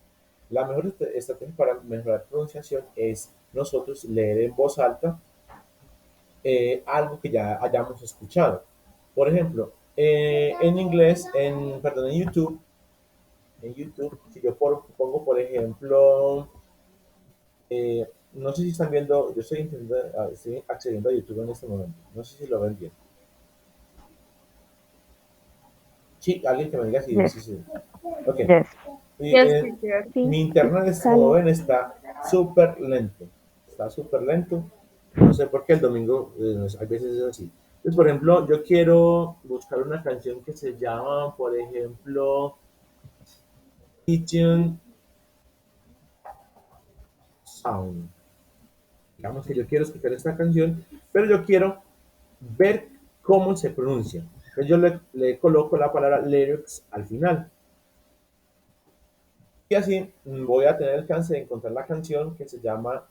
La mejor estrategia para mejorar pronunciación es nosotros leer en voz alta algo que ya hayamos escuchado. Por ejemplo, en inglés, perdón, en YouTube, si yo pongo, por ejemplo, no sé si están viendo, yo estoy accediendo a YouTube en este momento, no sé si lo ven bien. Sí, alguien que me diga si Yes. sí, sí. Ok. Yes. Y, Yes, teacher. mi internet, como ven, está súper lento. Está súper lento. No sé por qué el domingo, a veces es así. Entonces, por ejemplo, yo quiero buscar una canción que se llama, por ejemplo, Pigeon Sound. Digamos que yo quiero escuchar esta canción, pero yo quiero ver cómo se pronuncia. Entonces yo le coloco la palabra lyrics al final. Y así voy a tener el chance de encontrar la canción que se llama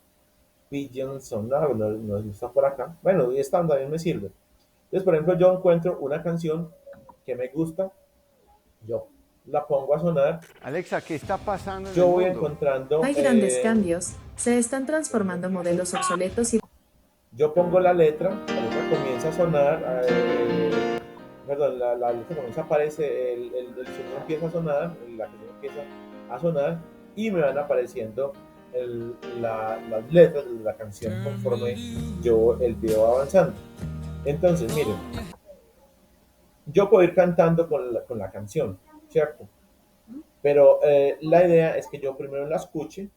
Pigeon Sound. No está por acá. Bueno, y esta también me sirve. Entonces, por ejemplo, yo encuentro una canción que me gusta, yo la pongo a sonar. Alexa, ¿qué está pasando en Yo el voy mundo? encontrando. Hay grandes cambios. Se están transformando modelos obsoletos y... Yo pongo la letra comienza a sonar, perdón, la letra comienza a aparecer, el sonido empieza a sonar, la canción empieza a sonar y me van apareciendo las letras de la canción conforme el video va avanzando. Entonces, miren, yo puedo ir cantando con la canción, ¿cierto? Pero la idea es que yo primero la escuche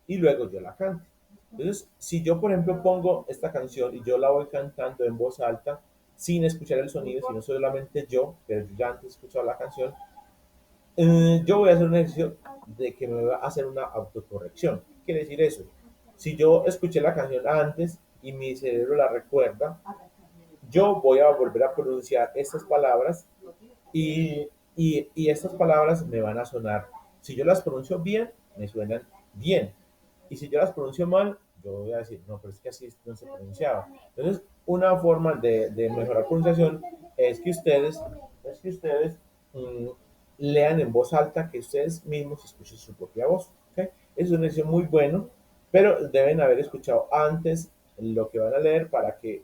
y luego yo la cante. Entonces, si yo, por ejemplo, pongo esta canción y yo la voy cantando en voz alta, sin escuchar el sonido, sino solamente yo, pero yo ya antes he escuchado la canción, yo voy a hacer un ejercicio de que me va a hacer una autocorrección. ¿Qué quiere decir eso? Si yo escuché la canción antes y mi cerebro la recuerda, yo voy a volver a pronunciar estas palabras y estas palabras me van a sonar. Si yo las pronuncio bien, me suenan bien. Y si yo las pronuncio mal, yo voy a decir, no, pero es que así no se pronunciaba. Entonces, una forma de mejorar pronunciación es que ustedes lean en voz alta, que ustedes mismos escuchen su propia voz. ¿Okay? Es un ejercicio muy bueno, pero deben haber escuchado antes lo que van a leer para que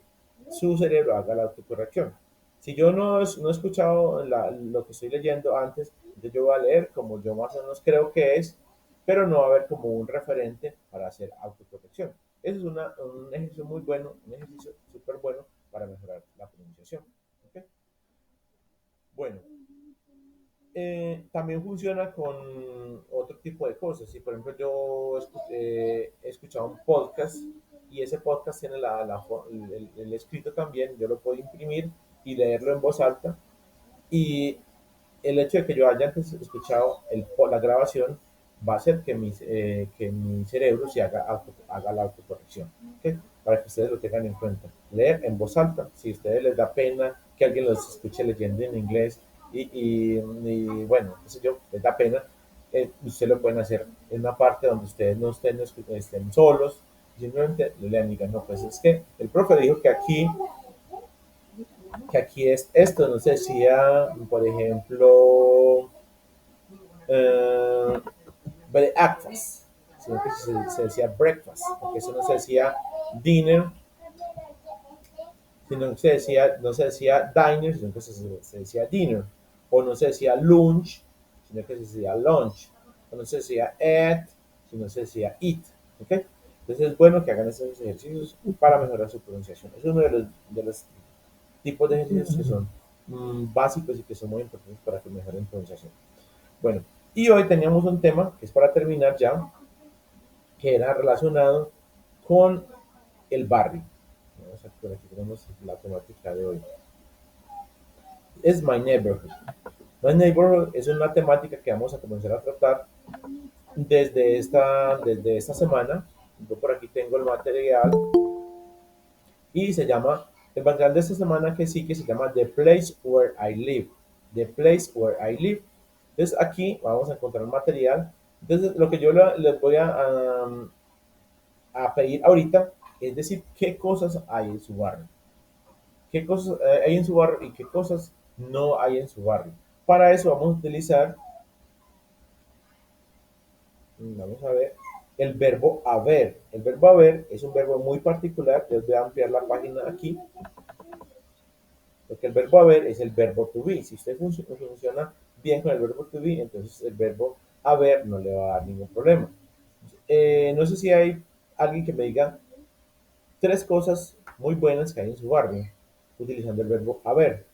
su cerebro haga la autocorrección. Si yo no he escuchado lo que estoy leyendo antes, entonces yo voy a leer como yo más o menos creo que es, pero no va a haber como un referente para hacer autocorrección. Eso es un ejercicio muy bueno, un ejercicio súper bueno para mejorar la pronunciación. ¿Okay? Bueno, también funciona con otro tipo de cosas. Si por ejemplo yo he escuchado un podcast y ese podcast tiene el escrito también, yo lo puedo imprimir y leerlo en voz alta. Y el hecho de que yo haya antes escuchado la grabación va a hacer que mi cerebro se haga la autocorrección. ¿Okay? Para que ustedes lo tengan en cuenta. Leer en voz alta, si a ustedes les da pena que alguien los escuche leyendo en inglés y bueno, qué sé yo, les da pena, ustedes lo pueden hacer en una parte donde ustedes no estén solos, simplemente lean y digan, no, pues es que el profe dijo que aquí es esto, no se decía, por ejemplo, breakfast, sino que se decía breakfast, porque eso no se decía dinner, sino que no se decía diner, sino que se decía dinner, o no se decía lunch, sino que se decía lunch, o no se decía eat, sino se decía eat, ¿ok? Entonces es bueno que hagan esos ejercicios para mejorar su pronunciación. Es uno de los tipos de ejercicios que son básicos y que son muy importantes para que mejoren pronunciación. Bueno, y hoy teníamos un tema que es para terminar ya, que era relacionado con el barrio. Por aquí tenemos la temática de hoy. Es My Neighborhood. My Neighborhood es una temática que vamos a comenzar a tratar desde esta semana. Yo por aquí tengo el material y se llama el material de esta semana que sí que se llama The Place Where I Live. The Place Where I Live. Entonces aquí vamos a encontrar material. Entonces lo que yo les voy a pedir ahorita es decir qué cosas hay en su barrio. Qué cosas hay en su barrio y qué cosas no hay en su barrio. Para eso vamos a utilizar, vamos a ver, el verbo haber. El verbo haber es un verbo muy particular. Les voy a ampliar la página aquí. Porque el verbo haber es el verbo to be. Si usted funciona bien con el verbo to be, entonces el verbo haber no le va a dar ningún problema. No sé si hay alguien que me diga 3 cosas muy buenas que hay en su barrio utilizando el verbo haber.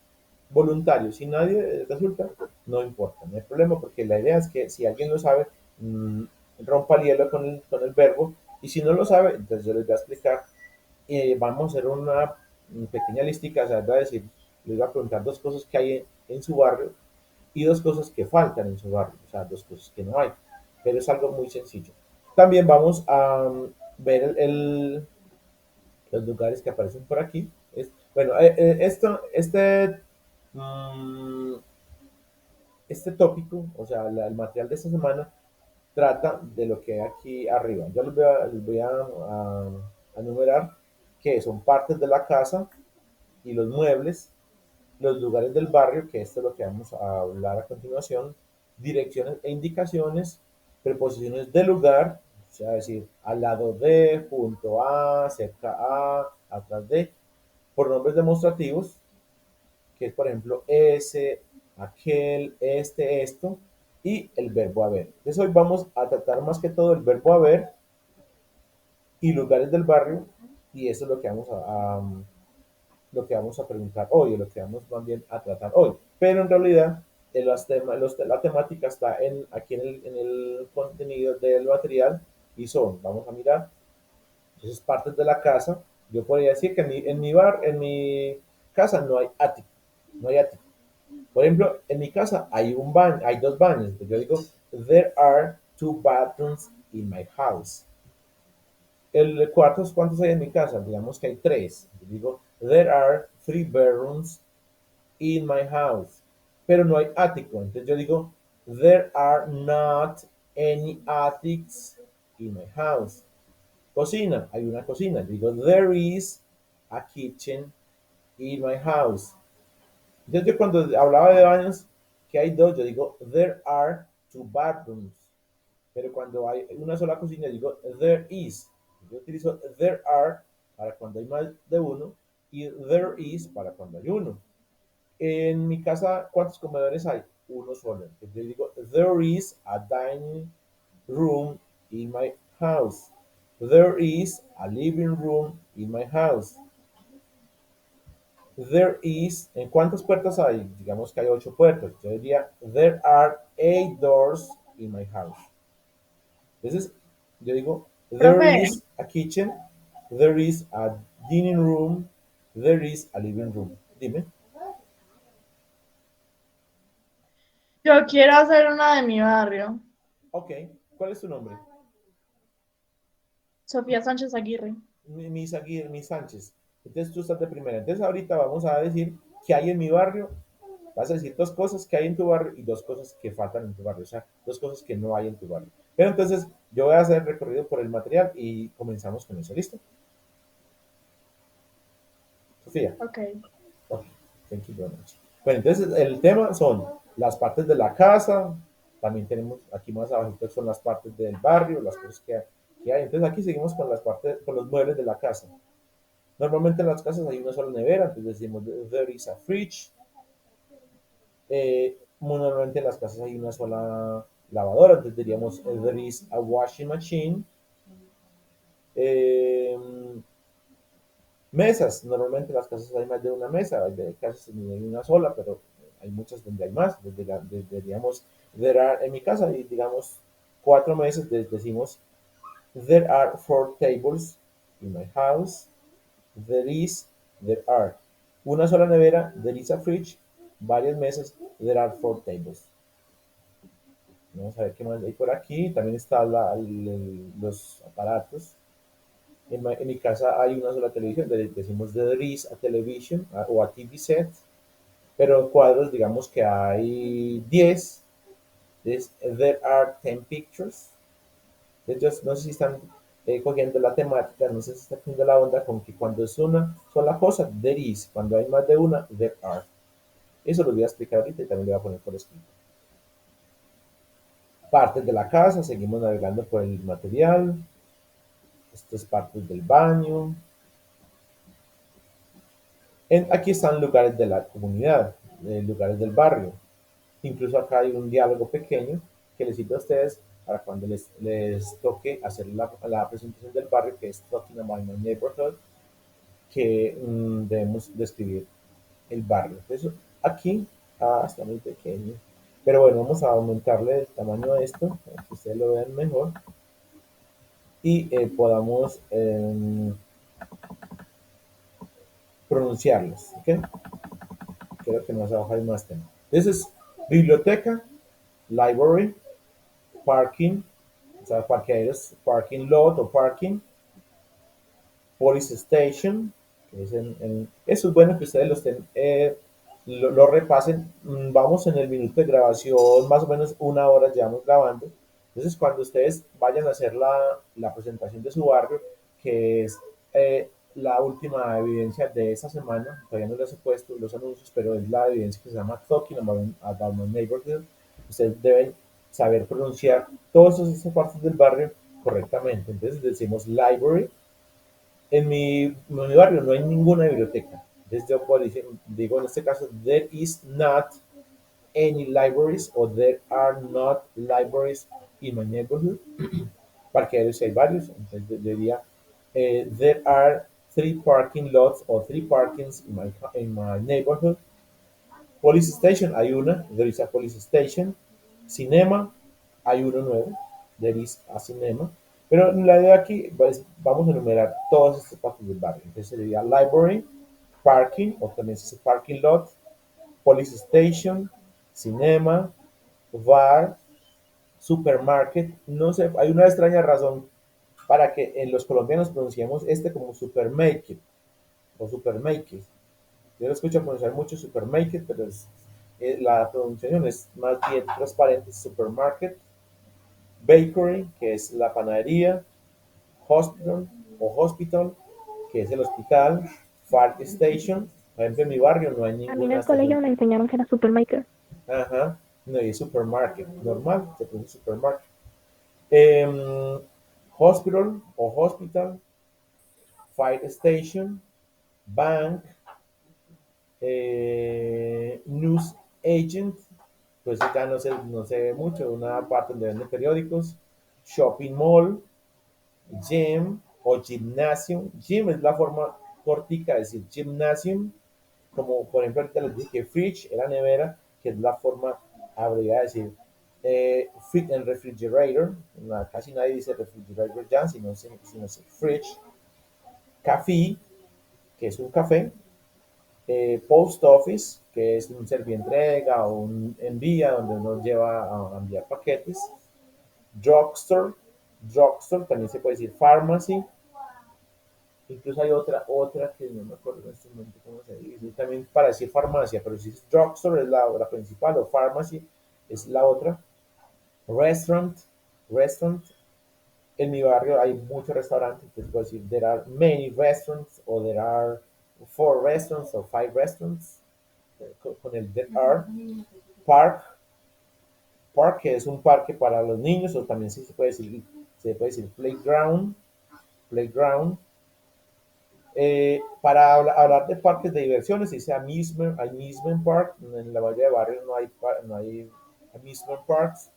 Voluntario, si nadie resulta, no importa, no hay problema, porque la idea es que si alguien lo sabe, rompa el hielo con el verbo, y si no lo sabe, entonces yo les voy a explicar, vamos a hacer una pequeña listica, o sea, les voy a preguntar 2 cosas que hay en su barrio y 2 cosas que faltan en su barrio, o sea, 2 cosas que no hay, pero es algo muy sencillo. También vamos a ver los lugares que aparecen por aquí. Bueno, mm, este tópico, o sea, el material de esta semana, trata de lo que hay aquí arriba. Yo les voy a enumerar que son partes de la casa y los muebles, los lugares del barrio, que esto es lo que vamos a hablar a continuación, direcciones e indicaciones, preposiciones de lugar, o sea, decir, al lado de, junto a, cerca a, atrás de, pronombres demostrativos, que es por ejemplo ese, aquel, este, esto, y el verbo haber. Entonces hoy vamos a tratar más que todo el verbo haber y lugares del barrio, y eso es lo que vamos a preguntar hoy, o lo que vamos también a tratar hoy. Pero en realidad la temática está aquí en el contenido del material y vamos a mirar, entonces partes de la casa. Yo podría decir que en mi casa no hay ático, no hay ático. Por ejemplo, en mi casa hay hay 2 baños. Entonces yo digo, there are 2 bathrooms in my house. Cuartos, ¿cuántos hay en mi casa? Digamos que hay 3. Yo digo, there are 3 bedrooms in my house. Pero no hay ático. Entonces yo digo, there are not any attics in my house. Cocina, hay una cocina. Yo digo, there is a kitchen in my house. Entonces yo cuando hablaba de baños, que hay 2, yo digo, there are 2 bathrooms. Pero cuando hay una sola cocina, digo, there is. Yo utilizo there are para cuando hay más de uno y there is para cuando hay uno. En mi casa, ¿cuántos comedores hay? Uno solo. Entonces yo digo, there is a dining room in my house. There is a living room in my house. There is, ¿en cuántas puertas hay? Digamos que hay 8 puertas. Yo diría, there are 8 doors in my house. Entonces, yo digo, there Profe, is a kitchen, there is a dining room, there is a living room. Dime. Yo quiero hacer una de mi barrio. Ok, ¿cuál es tu nombre? Sofía Sánchez Aguirre. Mi Sánchez. Entonces tú estás de primera. Entonces ahorita vamos a decir qué hay en mi barrio. Vas a decir 2 cosas que hay en tu barrio y 2 cosas que faltan en tu barrio. O sea, 2 cosas que no hay en tu barrio. Pero entonces yo voy a hacer recorrido por el material y comenzamos con eso. ¿Listo? Sofía. Ok. Ok, thank you very much. Bueno, entonces el tema son las partes de la casa. También tenemos aquí más abajo son las partes del barrio, las cosas que hay. Entonces aquí seguimos con las partes, con los muebles de la casa. Normalmente en las casas hay una sola nevera, entonces decimos there is a fridge. Muy normalmente en las casas hay una sola lavadora, entonces diríamos there is a washing machine. Mesas, normalmente en las casas hay más de una mesa, hay casas donde hay una sola, pero hay muchas donde hay más. Diríamos, en mi casa hay, digamos, 4 mesas, decimos, there are 4 tables in my house. There are. Una sola nevera, there is a fridge, varias mesas, there are 4 tables. Vamos a ver qué más hay por aquí. También están los aparatos. En mi casa hay una sola televisión, decimos there is a television o a TV set, pero en cuadros digamos que hay 10. There are 10 pictures. Ellos no sé si están cogiendo la temática, no sé si están cogiendo la onda con que cuando es una sola cosa, there is, cuando hay más de una, there are. Eso lo voy a explicar ahorita y también lo voy a poner por escrito. Partes de la casa, seguimos navegando por el material. Estas partes del baño. Aquí están lugares de la comunidad, lugares del barrio. Incluso acá hay un diálogo pequeño que les cito a ustedes para cuando les toque hacer la presentación del barrio, que es Talking About My Neighborhood, que debemos describir el barrio. Entonces, aquí está muy pequeño. Pero bueno, vamos a aumentarle el tamaño a esto, para que ustedes lo vean mejor. Y podamos pronunciarlos. ¿Okay? Creo que más abajo hay más tema. Entonces, biblioteca, library, parking, o sea, parqueaderos, parking lot o parking, police station, que es eso es bueno que ustedes lo repasen. Vamos en el minuto de grabación, más o menos 1 hora llevamos grabando. Entonces, cuando ustedes vayan a hacer la presentación de su barrio, que es la última evidencia de esta semana, todavía no les he puesto los anuncios, pero es la evidencia que se llama Talking About My Neighborhood. Ustedes deben saber pronunciar todas esas partes del barrio correctamente. Entonces decimos library. En mi barrio no hay ninguna biblioteca. Entonces yo digo en este caso, there is not any libraries o there are not libraries in my neighborhood. Parqueaderos hay varios, entonces yo diría there are 3 parking lots or 3 parkings in my neighborhood. Police station hay una, there is a police station. Cinema hay uno nuevo, there is a cinema. Pero la idea aquí, pues, vamos a enumerar todas estas partes del barrio. Entonces sería library, parking, o también se dice parking lot, police station, cinema, bar, supermarket. No sé, hay una extraña razón para que en los colombianos pronunciemos como supermarket o supermarket. Yo lo escucho pronunciar mucho supermarket, pero la pronunciación es más bien transparente, supermarket. Bakery, que es la panadería. Hospital o hospital, que es el hospital. Fire station, por ejemplo en mi barrio no hay ninguna. A mí en el colegio me enseñaron que era supermarket. Ajá, no hay supermarket, normal, se pronuncia supermarket. Hospital o hospital, fire station, bank, news agent, pues acá no se ve mucho, una parte donde venden periódicos. Shopping mall, gym o gymnasium. Gym es la forma cortica de decir gymnasium, como por ejemplo ahorita les dije que fridge era nevera, que es la forma abreviada de decir fit and refrigerator. Casi nadie dice refrigerator ya, sino fridge. Café, que es un café. Post office, que es un servientrega o un envía donde uno lleva a enviar paquetes. Drugstore también se puede decir pharmacy. Incluso hay otra que no me acuerdo en este momento cómo se dice, también para decir farmacia, pero si es drugstore es la principal o pharmacy es la otra. Restaurant. En mi barrio hay muchos restaurantes, entonces puedo decir there are many restaurants o there are 4 restaurants o 5 restaurants con el there are. Park, que es un parque para los niños, o también se puede decir playground. Para hablar de parques de diversiones se dice amusement park. En la mayoría de barrios no hay amusement parks,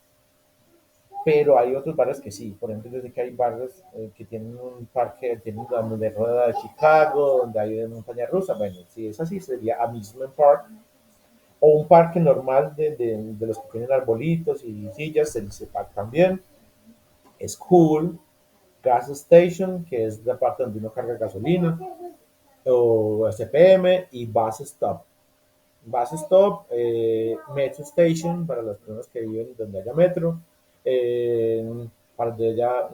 pero hay otros barrios que sí. Por ejemplo, yo sé que hay barrios que tienen un parque, tienen una de rueda de Chicago, donde hay una montaña rusa. Bueno, si es así, sería amusement park. O un parque normal de los que tienen arbolitos y sillas, se dice park también. School, gas station, que es la parte donde uno carga gasolina, o SPM, y bus stop. Metro station, para las personas que viven donde haya metro, para donde haya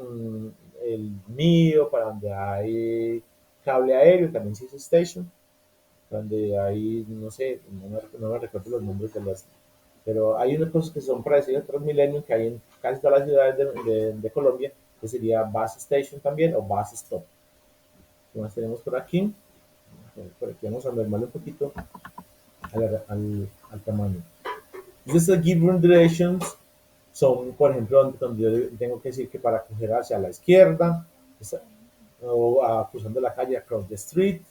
el mío, para donde hay cable aéreo, también se dice station, donde hay, no sé, no me recuerdo los nombres de las, pero hay unas cosas que son parecidas a Transmilenio que hay en casi todas las ciudades de Colombia, que sería bus station también o bus stop. ¿Qué más tenemos por aquí? Por aquí vamos a normal un poquito al tamaño. Entonces, given directions son, por ejemplo, donde yo tengo que decir que para coger hacia la izquierda, o cruzando la calle, across the street,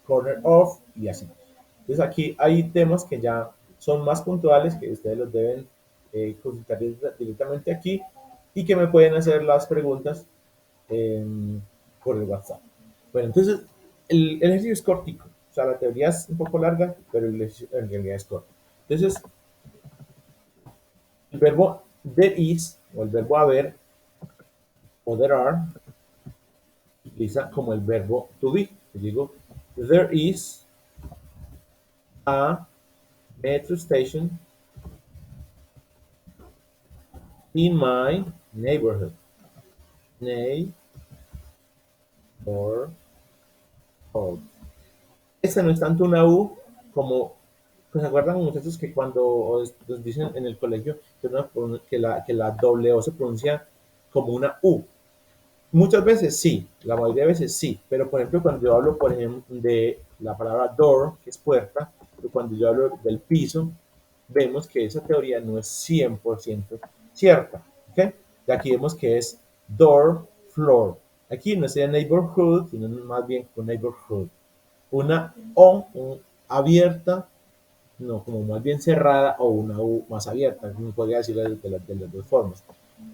corner off, y así. Entonces, aquí hay temas que ya son más puntuales, que ustedes los deben consultar directamente aquí, y que me pueden hacer las preguntas por el WhatsApp. Bueno, entonces, el ejercicio es cortico. O sea, la teoría es un poco larga, pero el ejercicio en realidad es corto. Entonces, el verbo there is, o el verbo haber, o there are, utiliza como el verbo to be. Yo digo, there is a metro station in my neighborhood. Esta no es tanto una U como, pues se acuerdan muchachos que cuando nos dicen en el colegio que la doble O se pronuncia como una U. Muchas veces sí, la mayoría de veces sí, pero por ejemplo cuando yo hablo por ejemplo de la palabra door, que es puerta, o cuando yo hablo del piso, vemos que esa teoría no es 100% cierta, ¿ok? Y aquí vemos que es door, floor. Aquí no sería neighborhood, sino más bien con neighborhood. Una O abierta, no, como más bien cerrada, o una U más abierta, no podría decirlo de las dos formas.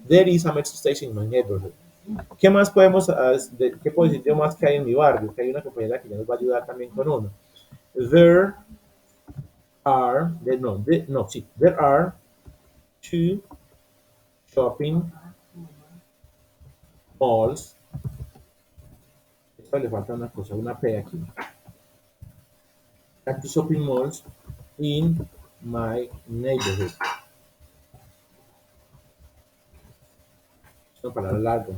There is a metro station in my neighborhood. ¿Qué más podemos, qué puedo decir yo más que hay en mi barrio? Que hay una compañera que ya nos va a ayudar también con uno. There are, there are two shopping malls. Esto le falta una cosa, una P aquí. Two shopping malls in my neighborhood. Es una palabra larga.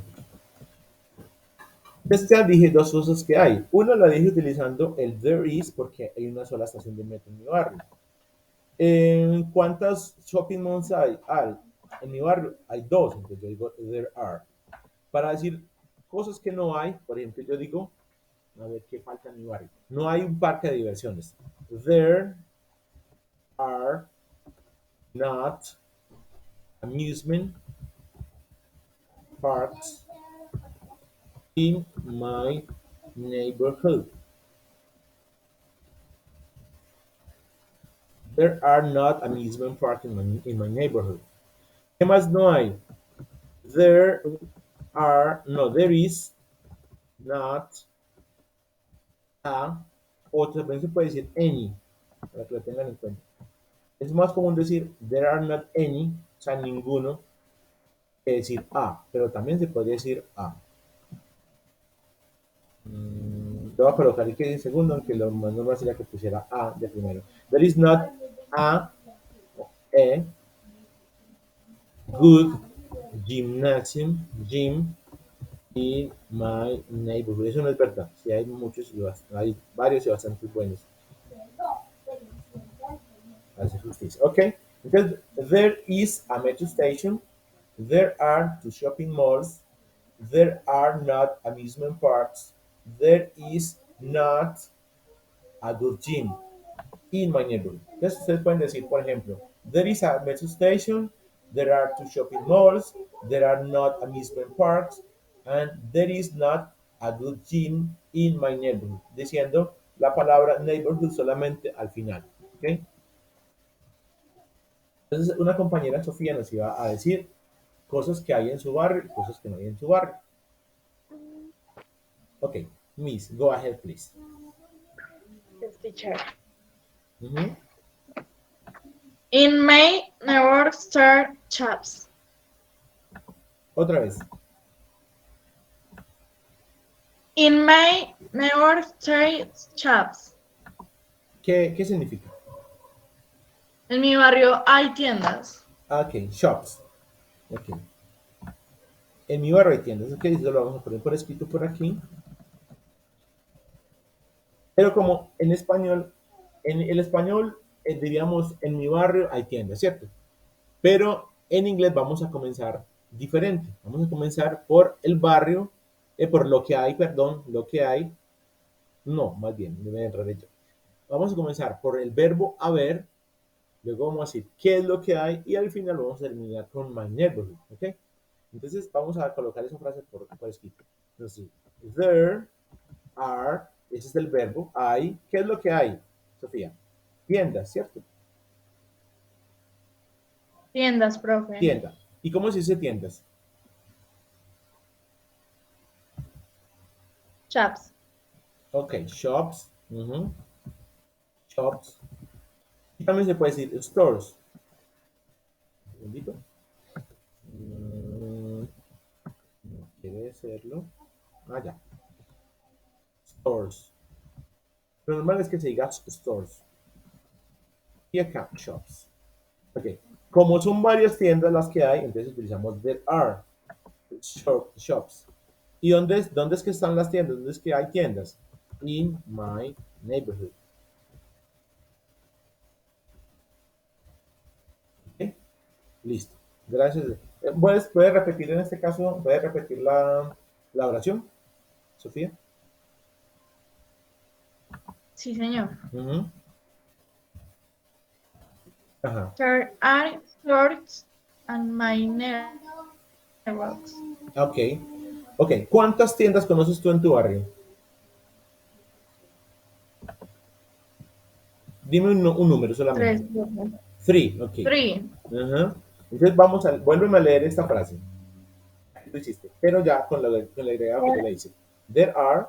Entonces ya dije dos cosas que hay. Uno la dije utilizando el there is porque hay una sola estación de metro en mi barrio. ¿Cuántas shopping malls hay? En mi barrio hay dos, entonces yo digo there are. Para decir cosas que no hay, por ejemplo, yo digo, a ver qué falta en mi barrio. No hay un parque de diversiones. There are not amusement parks in my neighborhood. There are not amusement parks in my neighborhood. ¿Qué más no hay? There is not a, o también se puede decir any, para que lo tengan en cuenta. Es más común decir there are not any, o sea, ninguno, que decir a, pero también se podría decir a. Te voy a colocar aquí en segundo, aunque lo más normal sería que pusiera a de primero. There is not a good gym in my neighborhood. Eso no es verdad. Sí, hay muchos, hay varios y bastante buenos. Hace justicia. Ok. Entonces, there is a metro station. There are two shopping malls. There are not amusement parks. There is not a good gym in my neighborhood. Entonces, ustedes pueden decir, por ejemplo, there is a metro station. There are two shopping malls. There are not amusement parks. And there is not a good gym in my neighborhood. Diciendo la palabra neighborhood solamente al final. ¿Okay? Entonces, una compañera, Sofía, nos iba a decir cosas que hay en su barrio y cosas que no hay en su barrio. Ok, Miss, go ahead, please. Yes, teacher. Mm-hmm. In my neighborhood store shops. Otra vez. In my neighborhood store shops. ¿Qué significa? En mi barrio hay tiendas. Ok, shops. Ok. en mi barrio hay tiendas, ok, eso lo vamos a poner por escrito por aquí. Pero como en español, en el español diríamos en mi barrio hay tiendas, ¿cierto? Pero en inglés vamos a comenzar diferente. Vamos a comenzar por el barrio, por lo que hay, perdón, lo que hay. No, más bien, me enredé yo. Vamos a comenzar por el verbo haber, luego vamos a decir qué es lo que hay y al final vamos a terminar con my neighborhood, ¿ok? Entonces vamos a colocar esa frase por escrito. Entonces, there are, ese es el verbo, hay, ¿qué es lo que hay, Sofía? Tiendas, ¿cierto? Tiendas, profe. Tienda. ¿Y cómo se dice tiendas? Shops. Ok, shops. Shops. Y también se puede decir stores. Un segundito. No quiere hacerlo. Ah, ya. Stores. Lo normal es que se diga stores. Y acá, shops. Ok. Como son varias tiendas las que hay, entonces utilizamos there are shops. ¿Y dónde es que están las tiendas? ¿Dónde es que hay tiendas? In my neighborhood. ¿Ok? Listo. Gracias. ¿Puedes repetir en este caso? ¿Puedes repetir la oración, Sofía? Sí, señor. Ajá. There are stores and my neighborhoods. Ok. Ok. ¿Cuántas tiendas conoces tú en tu barrio? Dime un número solamente. 3, profe. Three. Ok. 3. Ajá. Entonces vuélveme a leer esta frase. Lo hiciste, pero ya con la agregada que yo le hice. There are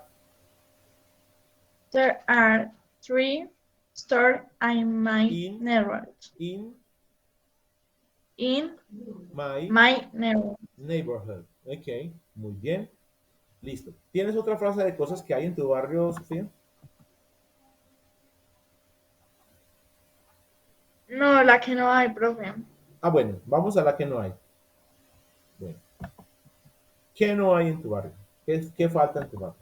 3 stores in my In- neighborhood. in In my my neighborhood. neighborhood. Ok, muy bien. Listo. ¿Tienes otra frase de cosas que hay en tu barrio, Sofía? No, la que no hay, profe. Ah, bueno, vamos a la que no hay. Bueno. ¿Qué no hay en tu barrio? ¿Qué falta en tu barrio?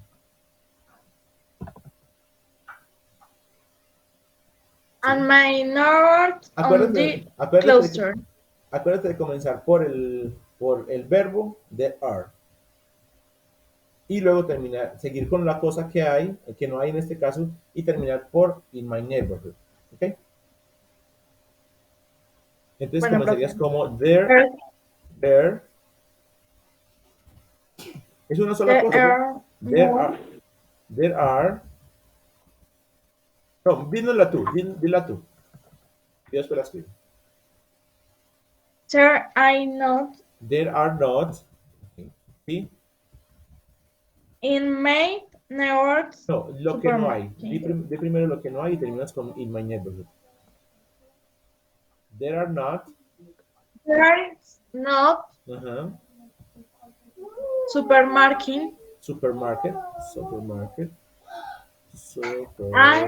And my neighborhood on the cluster. Acuérdate de comenzar por el verbo there are. Y luego seguir con la cosa que hay, que no hay en este caso, y terminar por in my neighborhood. ¿Ok? Entonces Bueno, comenzarías profe. como there. Es una sola cosa. There are. No, dila tú. Yo después la escribo. There are not There are not. Okay. ¿Sí? in my neighborhood. No, lo que no hay. Di primero lo que no hay y terminas con in my neighborhood. There are not. There are not Ajá. supermarket. Supermarket. My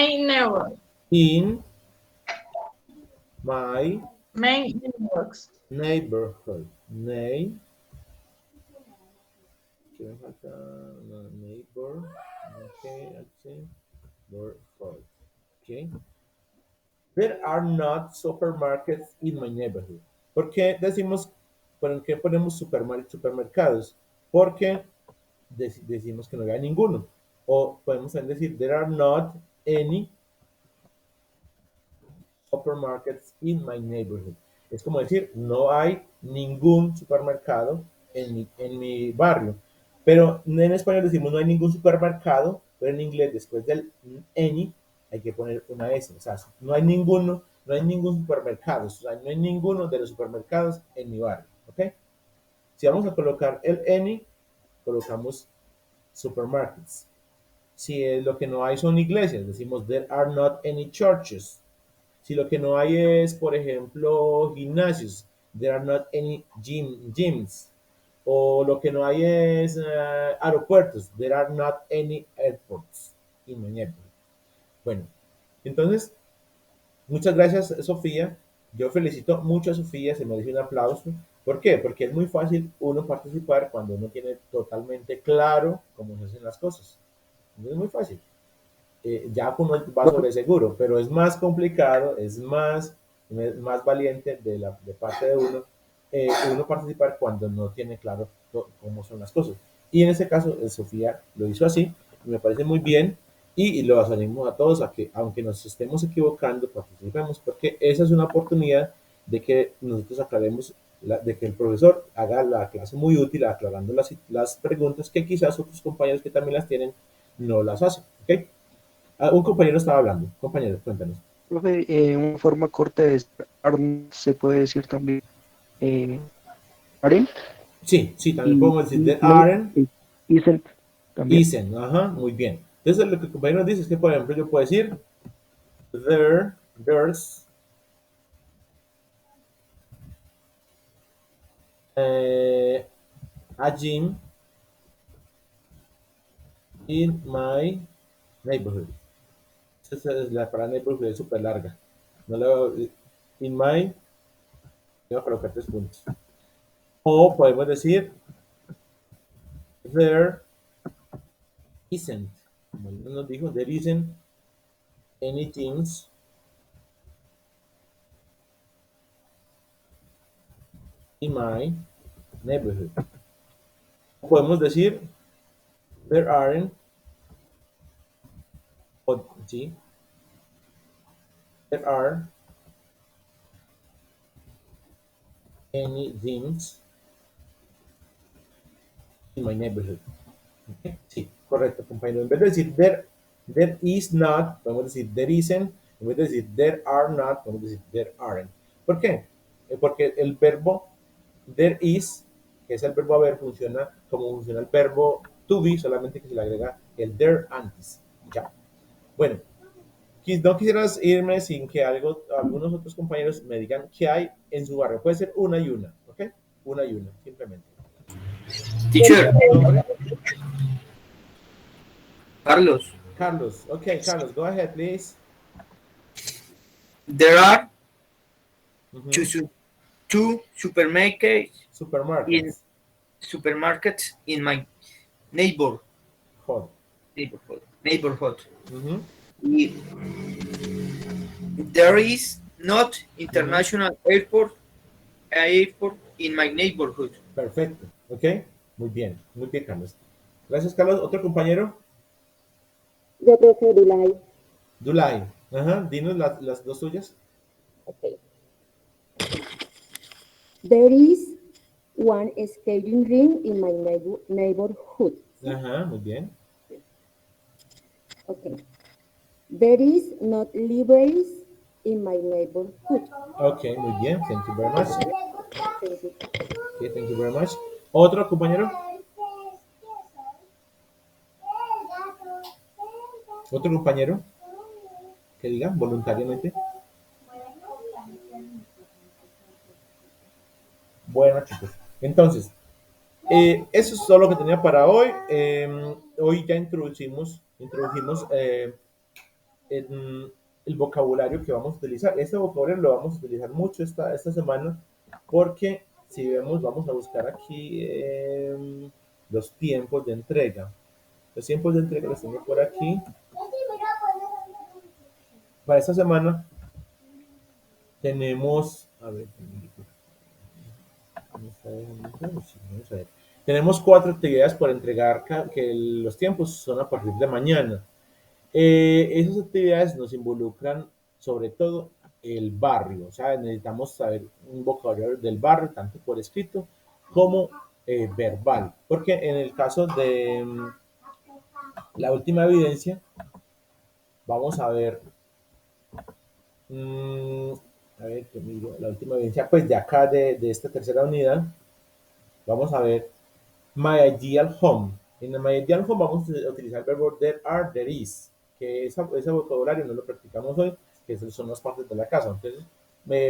neighborhood. In my neighborhood. ¿Qué me falta? No, neighborhood. Okay. There are not supermarkets in my neighborhood. ¿Por qué ponemos supermercados? Porque decimos que no hay ninguno. O podemos también decir, there are not any supermarkets in my neighborhood. Es como decir, no hay ningún supermercado en mi barrio. Pero en español decimos, no hay ningún supermercado, pero en inglés, después del any, hay que poner una S. O sea, no hay ningún supermercado. O sea, no hay ninguno de los supermercados en mi barrio. ¿Ok? Si vamos a colocar el any, colocamos supermarkets. Si lo que no hay son iglesias, decimos there are not any churches. Si lo que no hay es, por ejemplo, gimnasios, there are not any gyms. O lo que no hay es aeropuertos, there are not any airports in my neighborhood. Bueno, entonces, muchas gracias, Sofía. Yo felicito mucho a Sofía, se merece un aplauso. ¿Por qué? Porque es muy fácil uno participar cuando uno tiene totalmente claro cómo se hacen las cosas. Es muy fácil. Ya uno va sobre seguro, pero es más complicado, es más valiente de parte de uno, uno participar cuando no tiene claro cómo son las cosas. Y en este caso, Sofía lo hizo así, me parece muy bien, y los animamos a todos a que, aunque nos estemos equivocando, participemos, porque esa es una oportunidad de que nosotros aclaremos, de que el profesor haga la clase muy útil aclarando las preguntas que quizás otros compañeros que también las tienen no las hacen. ¿Ok? Un compañero estaba hablando. Compañero, cuéntanos. Profe, una forma corta de Arnold se puede decir también Aren Sí, sí, también y podemos decir there no, aren't, isn't también. isn't, ajá, muy bien. Entonces lo que el compañero nos dice es que, por ejemplo, yo puedo decir there's a gym in my neighborhood. Esa es la palabra neighborhood, es súper larga. No le in my, voy a colocar 3 puntos. O podemos decir there isn't, como él nos dijo, there isn't any gyms in my neighborhood. Podemos decir there aren't, sí, there are any gyms in my neighborhood. Okay. Sí, correcto, compañero. En vez de decir there is not, podemos decir there isn't. En vez de decir there are not, podemos decir there aren't. ¿Por qué? Porque el verbo there is, que es el verbo haber, funciona como funciona el verbo to be, solamente que se le agrega el there antes. Ya. Bueno, no quisieras irme sin que algunos otros compañeros me digan qué hay en su barrio. Puede ser una y una, ¿ok? Una y una, simplemente. Teacher. Carlos. Carlos, okay, Carlos, go ahead, please. There are two supermarkets in my neighborhood. There is not international airport in my neighborhood. Perfecto, ok, muy bien, Carlos. Gracias, Carlos. ¿Otro compañero? Yo prefiero Dulay. Dulay, ajá, dinos las dos tuyas. Okay. There is one skating ring in my neighborhood. Ajá, muy bien. Okay. There is not libraries in my neighborhood. Ok, muy bien. Thank you very much. Thank you. Okay, thank you very much. ¿Otro compañero? ¿Otro compañero? Que diga voluntariamente. Bueno, chicos. Entonces, eso es todo lo que tenía para hoy. Hoy ya introdujimos el vocabulario que vamos a utilizar. Este vocabulario lo vamos a utilizar mucho esta semana porque si vemos, vamos a buscar aquí los tiempos de entrega. Los tiempos de entrega los tengo por aquí. Para esta semana tenemos, a ver, vamos a ver. Tenemos 4 actividades por entregar, que los tiempos son a partir de mañana. Esas actividades nos involucran sobre todo el barrio, o sea, necesitamos saber un vocabulario del barrio, tanto por escrito como verbal, porque en el caso de la última evidencia, vamos a ver, que miro, la última evidencia, pues de acá, de esta tercera unidad, vamos a ver my ideal home. En my ideal home vamos a utilizar el verbo there are, there is, que ese vocabulario no lo practicamos hoy, que son las partes de la casa. Entonces, me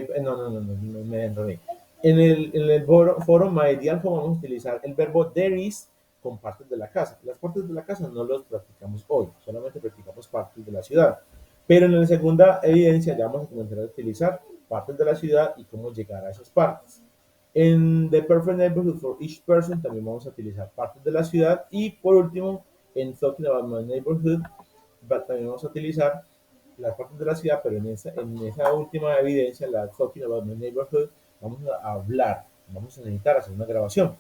enredé. En el foro my ideal home vamos a utilizar el verbo there is con partes de la casa. Las partes de la casa no los practicamos hoy, solamente practicamos partes de la ciudad. Pero en la segunda evidencia ya vamos a comenzar a utilizar partes de la ciudad y cómo llegar a esas partes. En The Perfect Neighborhood for Each Person también vamos a utilizar partes de la ciudad. Y por último, en Talking About My Neighborhood también vamos a utilizar las partes de la ciudad, pero en esa última evidencia, la Talking About My Neighborhood, vamos a hablar, vamos a necesitar hacer una grabación.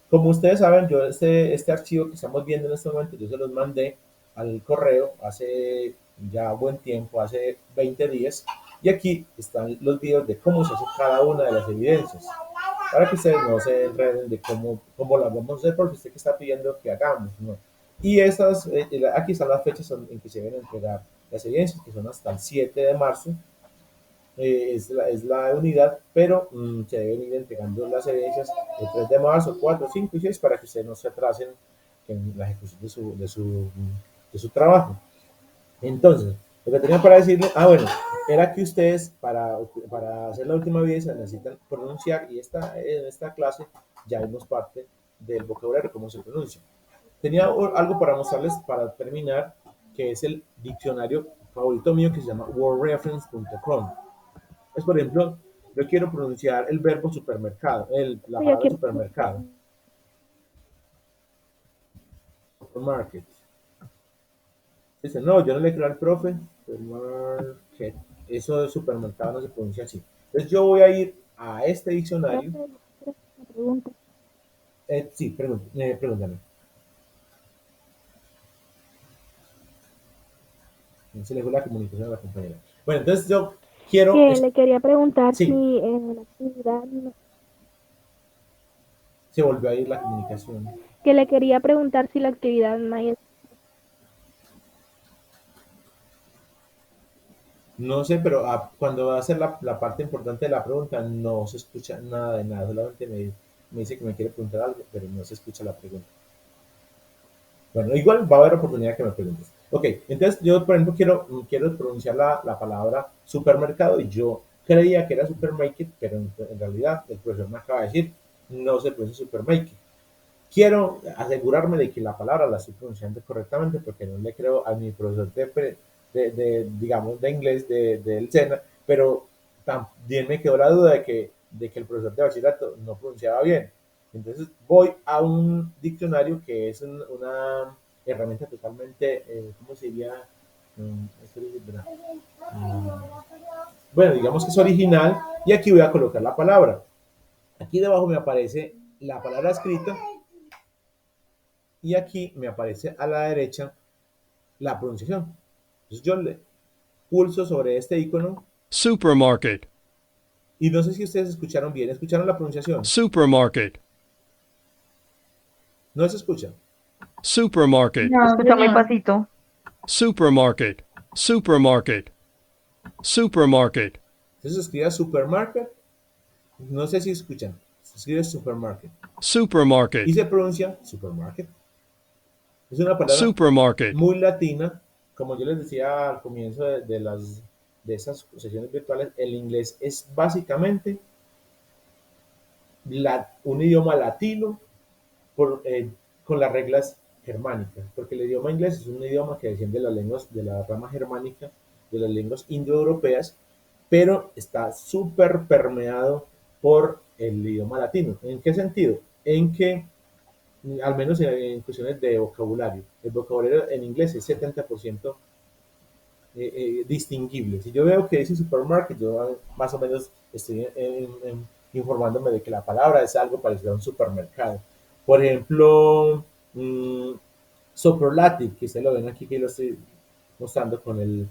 Como ustedes saben, yo este archivo que estamos viendo en este momento, yo se los mandé al correo hace ya buen tiempo, hace 20 días, y aquí están los videos de cómo se hace cada una de las evidencias, para que ustedes no se enreden de cómo las vamos a hacer, porque usted que está pidiendo que hagamos, ¿no? Y aquí están las fechas en que se deben entregar las evidencias, que son hasta el 7 de marzo, es la unidad, pero se deben ir entregando las evidencias el 3 de marzo, 4, 5 y 6 para que ustedes no se atrasen en la ejecución de su trabajo. Entonces, lo que tenía para decirle, bueno, era que ustedes para hacer la última evidencia necesitan pronunciar, y en esta clase ya vimos parte del vocabulario, cómo se pronuncia. Tenía algo para mostrarles para terminar, que es el diccionario favorito mío que se llama wordreference.com. Pues, por ejemplo, yo quiero pronunciar el verbo supermercado, la palabra supermercado. Supermarket. Dice, no, yo no le creo al profe. Supermarket. Eso de supermercado no se pronuncia así. Entonces yo voy a ir a este diccionario. Sí, pregúntame. Se le fue la comunicación a la compañera. Bueno, entonces yo quiero... le quería preguntar si en la actividad... Se volvió a ir la comunicación. Que le quería preguntar si la actividad No sé, pero cuando va a ser la parte importante de la pregunta, no se escucha nada de nada. Solamente me dice que me quiere preguntar algo, pero no se escucha la pregunta. Bueno, igual va a haber oportunidad que me preguntes. Ok, entonces yo, por ejemplo, quiero pronunciar la palabra supermercado, y yo creía que era supermarket, pero en realidad el profesor me acaba de decir, no se pronuncia supermarket. Quiero asegurarme de que la palabra la estoy pronunciando correctamente, porque no le creo a mi profesor digamos, de inglés del SENA, pero también me quedó la duda de que el profesor de bachillerato no pronunciaba bien. Entonces voy a un diccionario que es una herramienta totalmente, ¿cómo se diría? Bueno, digamos que es original, y aquí voy a colocar la palabra. Aquí debajo me aparece la palabra escrita, y aquí me aparece a la derecha la pronunciación. Entonces yo le pulso sobre este icono. Supermarket. Y no sé si ustedes escucharon bien. ¿Escucharon la pronunciación? Supermarket. ¿No se escucha? Supermarket. No, Escucha muy pasito. Supermarket. Supermarket. Supermarket. Entonces se escribe supermarket. No sé si escuchan. Se escribe supermarket. Supermarket. Y se pronuncia supermarket. Es una palabra Supermarket. muy latina. Como yo les decía al comienzo de esas sesiones virtuales, el inglés es básicamente un idioma latino con las reglas germánicas, porque el idioma inglés es un idioma que desciende de las lenguas de la rama germánica, de las lenguas indoeuropeas, pero está súper permeado por el idioma latino. ¿En qué sentido? En que, al menos en cuestiones de vocabulario, el vocabulario en inglés es 70% distinguible. Si yo veo que dice supermarket, yo más o menos estoy informándome de que la palabra es algo parecido a un supermercado. Por ejemplo, superlative, que ustedes lo ven aquí, que lo estoy mostrando con el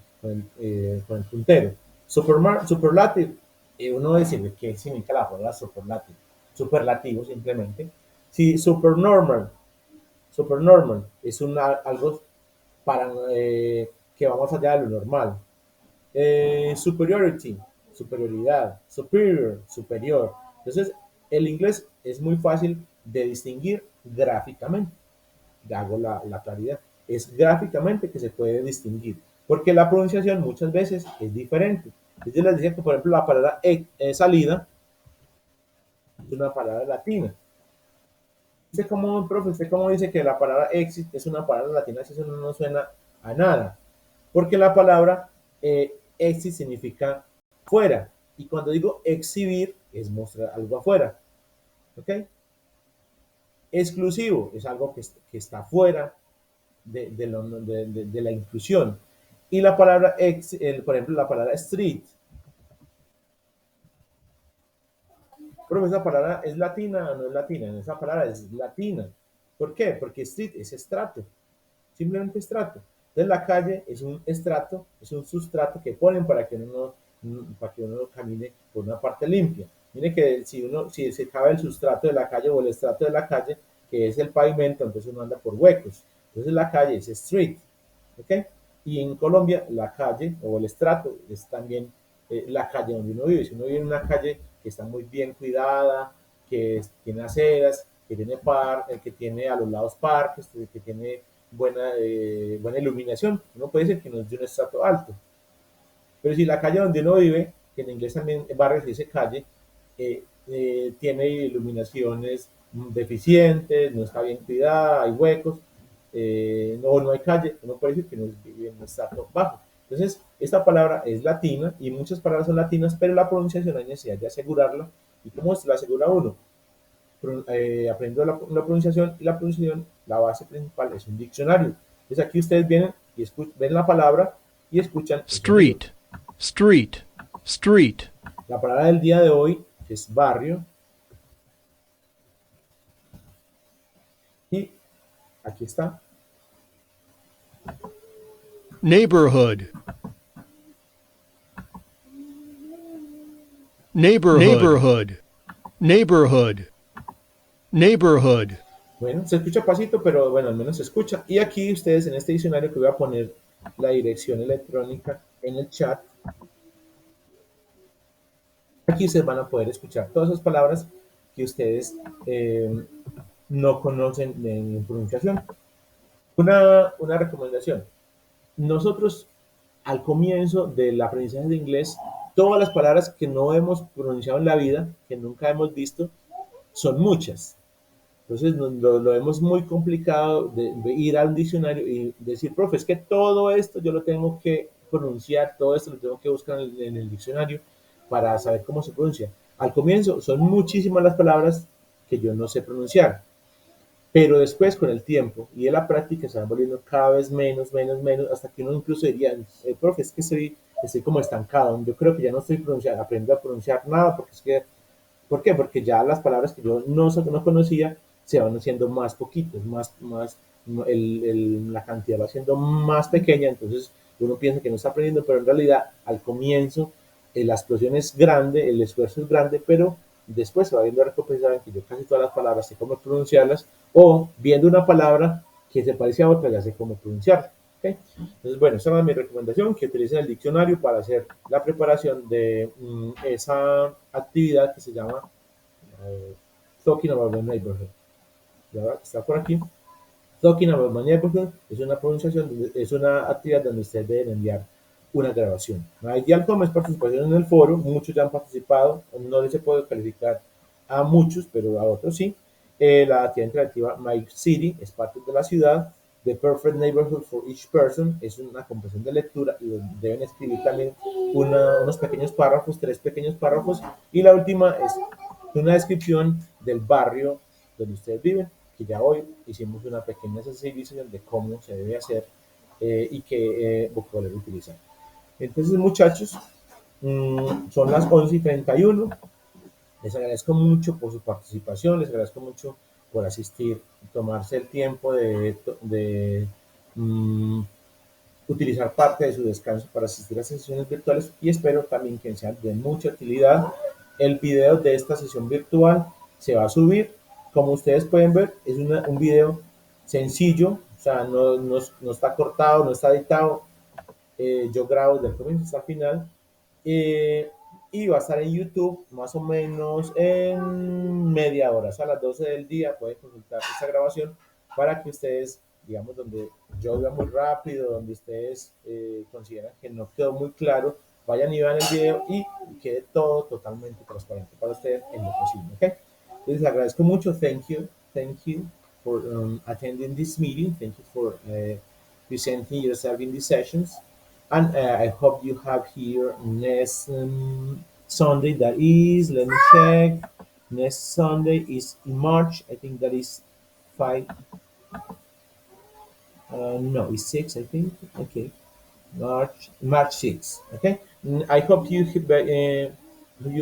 puntero. Superlative, uno dice, ¿qué significa la palabra superlative? Superlativo, simplemente. Si supernormal es algo para que va más allá de lo normal. Superiority, superioridad. Superior, superior. Entonces, el inglés es muy fácil de distinguir gráficamente. Hago la claridad. Es gráficamente que se puede distinguir, porque la pronunciación muchas veces es diferente. Yo les decía que, por ejemplo, la palabra salida es una palabra latina. ¿Usted cómo, profe, usted cómo dice que la palabra exit es una palabra latina si eso no suena a nada? Porque la palabra exit significa fuera, Y cuando digo exhibir, es mostrar algo afuera. ¿Ok? Exclusivo es algo que está fuera de la inclusión. Y la palabra, por ejemplo, la palabra street. Pero esa palabra es latina o no es latina. Esa palabra es latina. ¿Por qué? Porque street es estrato. Simplemente estrato. Entonces la calle es un estrato, es un sustrato que ponen para que uno camine por una parte limpia. Mire que si se cabe el sustrato de la calle o el estrato de la calle, que es el pavimento, entonces uno anda por huecos. Entonces la calle es street. ¿Ok? Y en Colombia la calle o el estrato es también la calle donde uno vive. Si uno vive en una calle que está muy bien cuidada, que tiene aceras, que tiene a los lados parques, que tiene buena iluminación, uno puede decir que no es de un estrato alto. Pero si la calle donde uno vive, que en inglés también barrio se dice calle, tiene iluminaciones deficientes, no está bien cuidada, hay huecos, no hay calle, uno puede decir que no vive en un estrato bajo. Entonces, esta palabra es latina y muchas palabras son latinas, pero la pronunciación hay necesidad de asegurarla. ¿Y cómo se la asegura uno? Aprendiendo la pronunciación, y la pronunciación, la base principal es un diccionario. Entonces aquí ustedes vienen y ven la palabra y escuchan Street, street, street. la palabra del día de hoy es barrio. Y aquí está. Neighborhood. Neighborhood. Neighborhood. Neighborhood. Neighborhood. Bueno, se escucha pasito, pero bueno, al menos se escucha. Y aquí ustedes en este diccionario que voy a poner la dirección electrónica en el chat, aquí ustedes van a poder escuchar todas esas palabras que ustedes no conocen en pronunciación. Una recomendación. Nosotros, al comienzo del aprendizaje de inglés, todas las palabras que no hemos pronunciado en la vida, que nunca hemos visto, son muchas. Entonces lo vemos muy complicado de ir a un diccionario y decir, profe, es que todo esto yo lo tengo que pronunciar, todo esto lo tengo que buscar en el diccionario para saber cómo se pronuncia. Al comienzo son muchísimas las palabras que yo no sé pronunciar, pero después con el tiempo y de la práctica se van volviendo cada vez menos, hasta que uno incluso diría, profe, es que estoy como estancado, yo creo que ya no estoy aprendiendo a pronunciar nada, porque es que, ¿por qué? Porque ya las palabras que yo no conocía se van haciendo más poquitos, la cantidad va siendo más pequeña, entonces uno piensa que no está aprendiendo, pero en realidad al comienzo la explosión es grande, el esfuerzo es grande, pero después se va viendo recompensado en que yo casi todas las palabras sé cómo pronunciarlas, o viendo una palabra que se parece a otra, ya sé cómo pronunciarla. ¿Okay? Entonces, bueno, esa es mi recomendación, que utilicen el diccionario para hacer la preparación de esa actividad que se llama Talking About the Neighborhood. ¿Ya? Está por aquí. Talking About My Neighborhood es una pronunciación, es una actividad donde ustedes deben enviar una grabación. Ideal como es participación en el foro, muchos ya han participado, no les se puede calificar a muchos, pero a otros sí. La actividad interactiva My City es parte de la ciudad. The Perfect Neighborhood for Each Person es una comprensión de lectura y deben escribir también unos pequeños párrafos, 3 pequeños párrafos. Y la última es una descripción del barrio donde ustedes viven, que ya hoy hicimos una pequeña sensibilización de cómo se debe hacer y qué vocabulario utilizar. Entonces, muchachos, son las 11:31. Les agradezco mucho por su participación, les agradezco mucho por asistir, tomarse el tiempo de utilizar parte de su descanso para asistir a sesiones virtuales y espero también que sean de mucha utilidad. El video de esta sesión virtual se va a subir. Como ustedes pueden ver, es un video sencillo, o sea, no está cortado, no está editado. Yo grabo desde el comienzo hasta el final y va a estar en YouTube más o menos en media hora, o sea, a las 12 del día pueden consultar esta grabación para que ustedes, digamos, donde yo vea muy rápido, donde ustedes consideran que no quedó muy claro, vayan y vean el video y quede todo totalmente transparente para ustedes en lo posible, ¿ok? Entonces, les agradezco mucho, thank you for attending this meeting, thank you for presenting yourself in these sessions. And I hope you have here next Sunday that is, let me check. Next Sunday is in March. I think that is 5. No, it's 6, I think. Okay. March 6. Okay. I hope you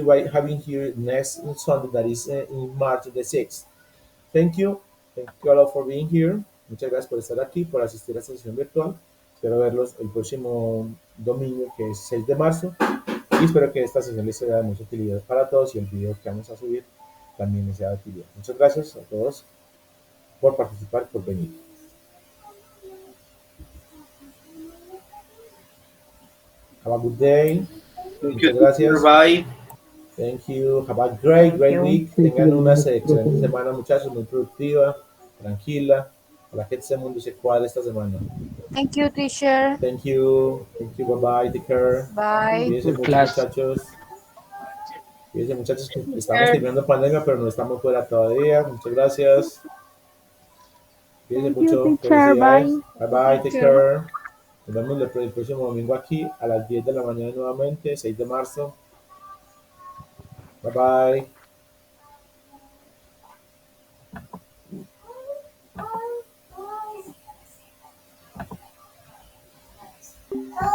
by having here next Sunday that is in March the 6th. Thank you. Thank you all for being here. Muchas gracias por estar aquí, por asistir a esta sesión virtual. Espero verlos el próximo domingo, que es 6 de marzo. Y espero que esta sesión les sea de mucha utilidad para todos y el video que vamos a subir también les sea de utilidad. Muchas gracias a todos por participar, por venir. Have a good day. Muchas gracias. Bye. Thank you. Have a great week. Tengan una excelente semana, muchachos, muy productiva, tranquila. Para que este mundo se cuadre esta semana. Thank you, teacher. Thank you. Thank you. Bye bye. Take care. Bye. Cuídense Good mucho, class. muchachos. Cuídense, muchachos, que estamos terminando pandemia, pero no estamos fuera todavía. Muchas gracias. Cuídense mucho. teacher. Felicidades. Bye. Bye bye. Take care. Nos vemos el próximo domingo aquí a las 10 de la mañana nuevamente, 6 de marzo. Bye bye. Oh.